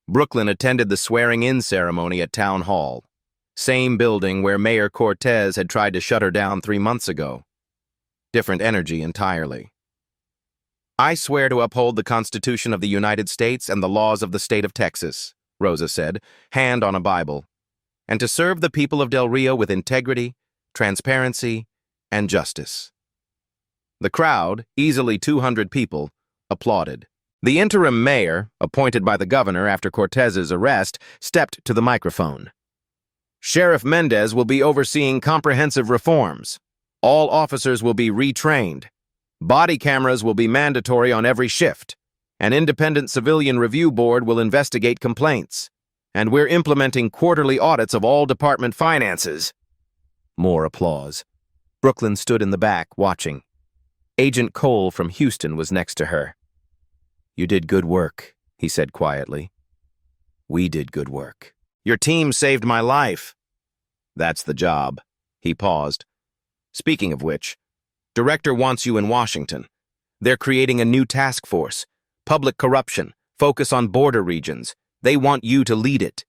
A: Brooklyn attended the swearing-in ceremony at Town Hall, same building where Mayor Cortez had tried to shut her down 3 months ago. Different energy entirely. "I swear to uphold the Constitution of the United States and the laws of the state of Texas," Rosa said, hand on a Bible, "and to serve the people of Del Rio with integrity, transparency, and justice." The crowd, easily 200 people, applauded. The interim mayor, appointed by the governor after Cortez's arrest, stepped to the microphone. "Sheriff Mendez will be overseeing comprehensive reforms. All officers will be retrained. Body cameras will be mandatory on every shift. An independent civilian review board will investigate complaints. And we're implementing quarterly audits of all department finances." More applause. Brooklyn stood in the back, watching. Agent Cole from Houston was next to her. "You did good work," he said quietly. "We did good work. Your team saved my life." "That's the job." He paused. "Speaking of which, Director wants you in Washington. They're creating a new task force. Public corruption, focus on border regions. They want you to lead it."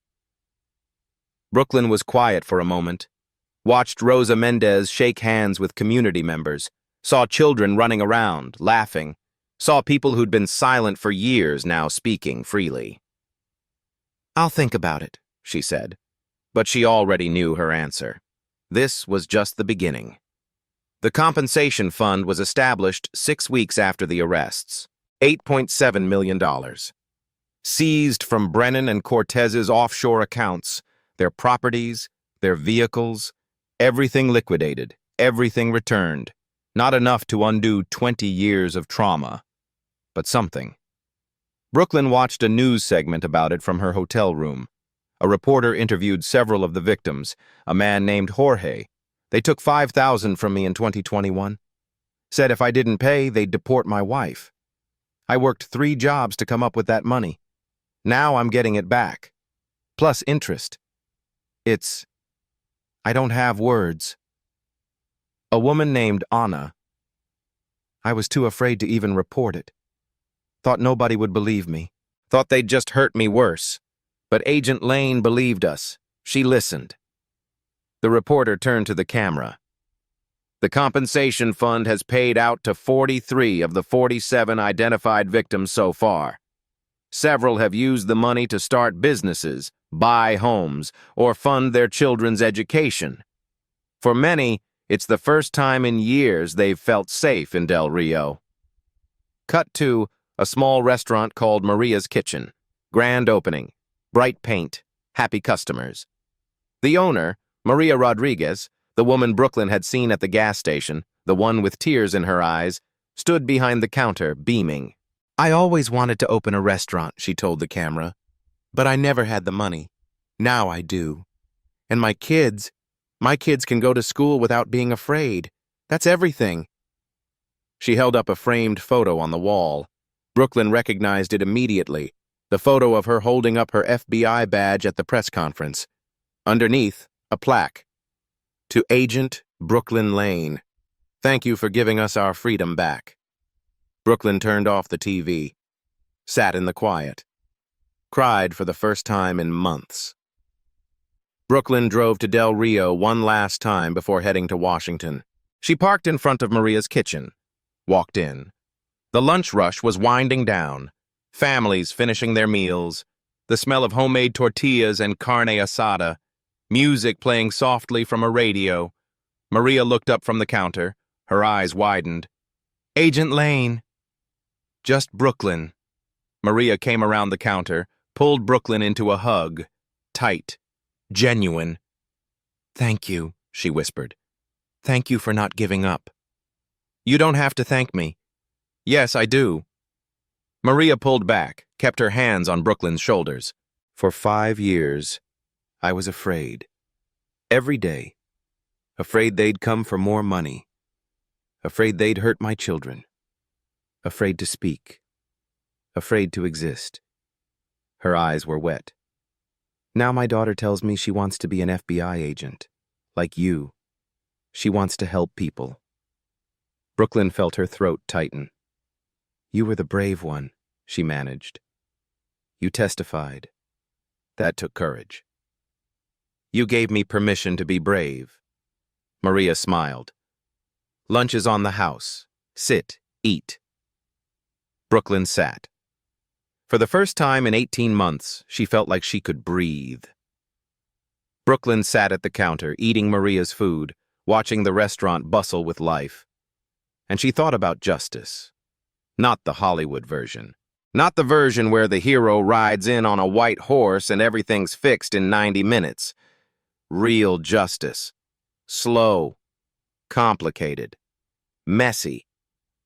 A: Brooklyn was quiet for a moment, watched Rosa Mendez shake hands with community members, saw children running around, laughing, saw people who'd been silent for years now speaking freely. "I'll think about it," she said, but she already knew her answer. This was just the beginning. The compensation fund was established 6 weeks after the arrests. $8.7 million. Seized from Brennan and Cortez's offshore accounts, their properties, their vehicles, everything liquidated, everything returned. Not enough to undo 20 years of trauma, but something. Brooklyn watched a news segment about it from her hotel room. A reporter interviewed several of the victims, a man named Jorge, They took $5,000 from me in 2021. Said if I didn't pay, they'd deport my wife. I worked 3 jobs to come up with that money. Now I'm getting it back. Plus interest. I don't have words. A woman named Anna. I was too afraid to even report it. Thought nobody would believe me. Thought they'd just hurt me worse. But Agent Lane believed us. She listened. The reporter turned to the camera. The compensation fund has paid out to 43 of the 47 identified victims so far. Several have used the money to start businesses, buy homes, or fund their children's education. For many, it's the first time in years they've felt safe in Del Rio. Cut to a small restaurant called Maria's Kitchen. Grand opening, bright paint, happy customers. The owner, Maria Rodriguez, the woman Brooklyn had seen at the gas station, the one with tears in her eyes, stood behind the counter, beaming. I always wanted to open a restaurant, she told the camera, but I never had the money. Now I do. And my kids can go to school without being afraid. That's everything. She held up a framed photo on the wall. Brooklyn recognized it immediately, the photo of her holding up her FBI badge at the press conference. Underneath, a plaque. To Agent Brooklyn Lane. Thank you for giving us our freedom back. Brooklyn turned off the TV, sat in the quiet, cried for the first time in months. Brooklyn drove to Del Rio one last time before heading to Washington. She parked in front of Maria's Kitchen, walked in. The lunch rush was winding down, families finishing their meals, the smell of homemade tortillas and carne asada, music playing softly from a radio. Maria looked up from the counter, her eyes widened. Agent Lane. Just Brooklyn. Maria came around the counter, pulled Brooklyn into a hug. Tight. Genuine. Thank you, she whispered. Thank you for not giving up. You don't have to thank me. Yes, I do. Maria pulled back, kept her hands on Brooklyn's shoulders. For 5 years, I was afraid. Every day. Afraid they'd come for more money. Afraid they'd hurt my children. Afraid to speak. Afraid to exist. Her eyes were wet. Now my daughter tells me she wants to be an FBI agent, like you. She wants to help people. Brooklyn felt her throat tighten. You were the brave one, she managed. You testified. That took courage. You gave me permission to be brave. Maria smiled. Lunch is on the house. Sit, eat. Brooklyn sat. For the first time in 18 months, she felt like she could breathe. Brooklyn sat at the counter, eating Maria's food, watching the restaurant bustle with life. And she thought about justice. Not the Hollywood version. Not the version where the hero rides in on a white horse and everything's fixed in 90 minutes. Real justice. Slow. Complicated. Messy.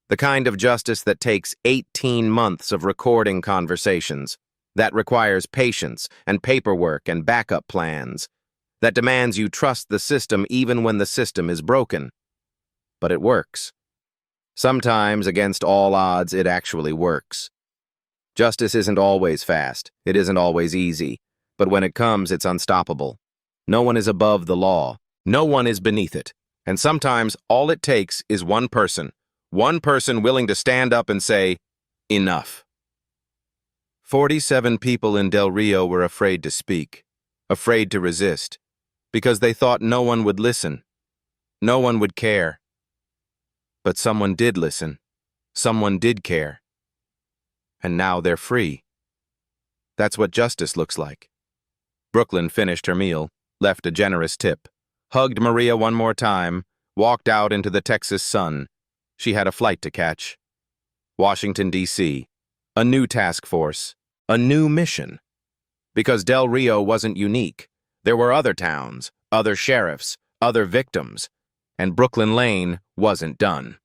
A: The kind of justice that takes 18 months of recording conversations, that requires patience and paperwork and backup plans, that demands you trust the system even when the system is broken. But it works. Sometimes, against all odds, it actually works. Justice isn't always fast, it isn't always easy, but when it comes, it's unstoppable. No one is above the law. No one is beneath it. And sometimes all it takes is one person willing to stand up and say, enough. 47 people in Del Rio were afraid to speak, afraid to resist, because they thought no one would listen, no one would care. But someone did listen, someone did care. And now they're free. That's what justice looks like. Brooklyn finished her meal, left a generous tip, hugged Maria one more time, walked out into the Texas sun. She had a flight to catch. Washington, D.C. A new task force. A new mission. Because Del Rio wasn't unique. There were other towns, other sheriffs, other victims. And Brooklyn Lane wasn't done.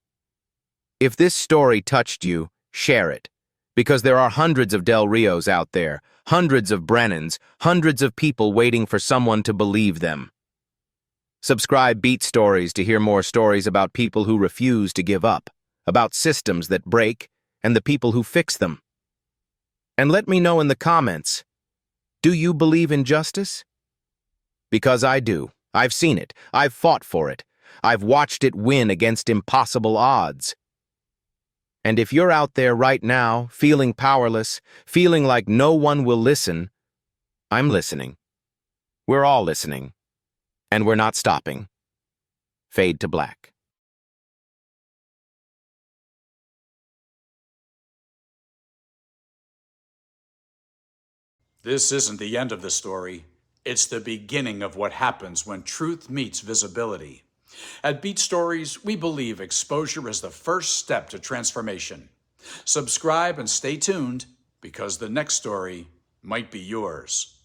A: If this story touched you, share it. Because there are hundreds of Del Rios out there, hundreds of Brennans, hundreds of people waiting for someone to believe them. Subscribe Beat Stories to hear more stories about people who refuse to give up, about systems that break, and the people who fix them. And let me know in the comments, do you believe in justice? Because I do. I've seen it. I've fought for it. I've watched it win against impossible odds. And if you're out there right now, feeling powerless, feeling like no one will listen, I'm listening. We're all listening. And we're not stopping. Fade to black.
B: This isn't the end of the story. It's the beginning of what happens when truth meets visibility. At Beat Stories, we believe exposure is the first step to transformation. Subscribe and stay tuned, because the next story might be yours.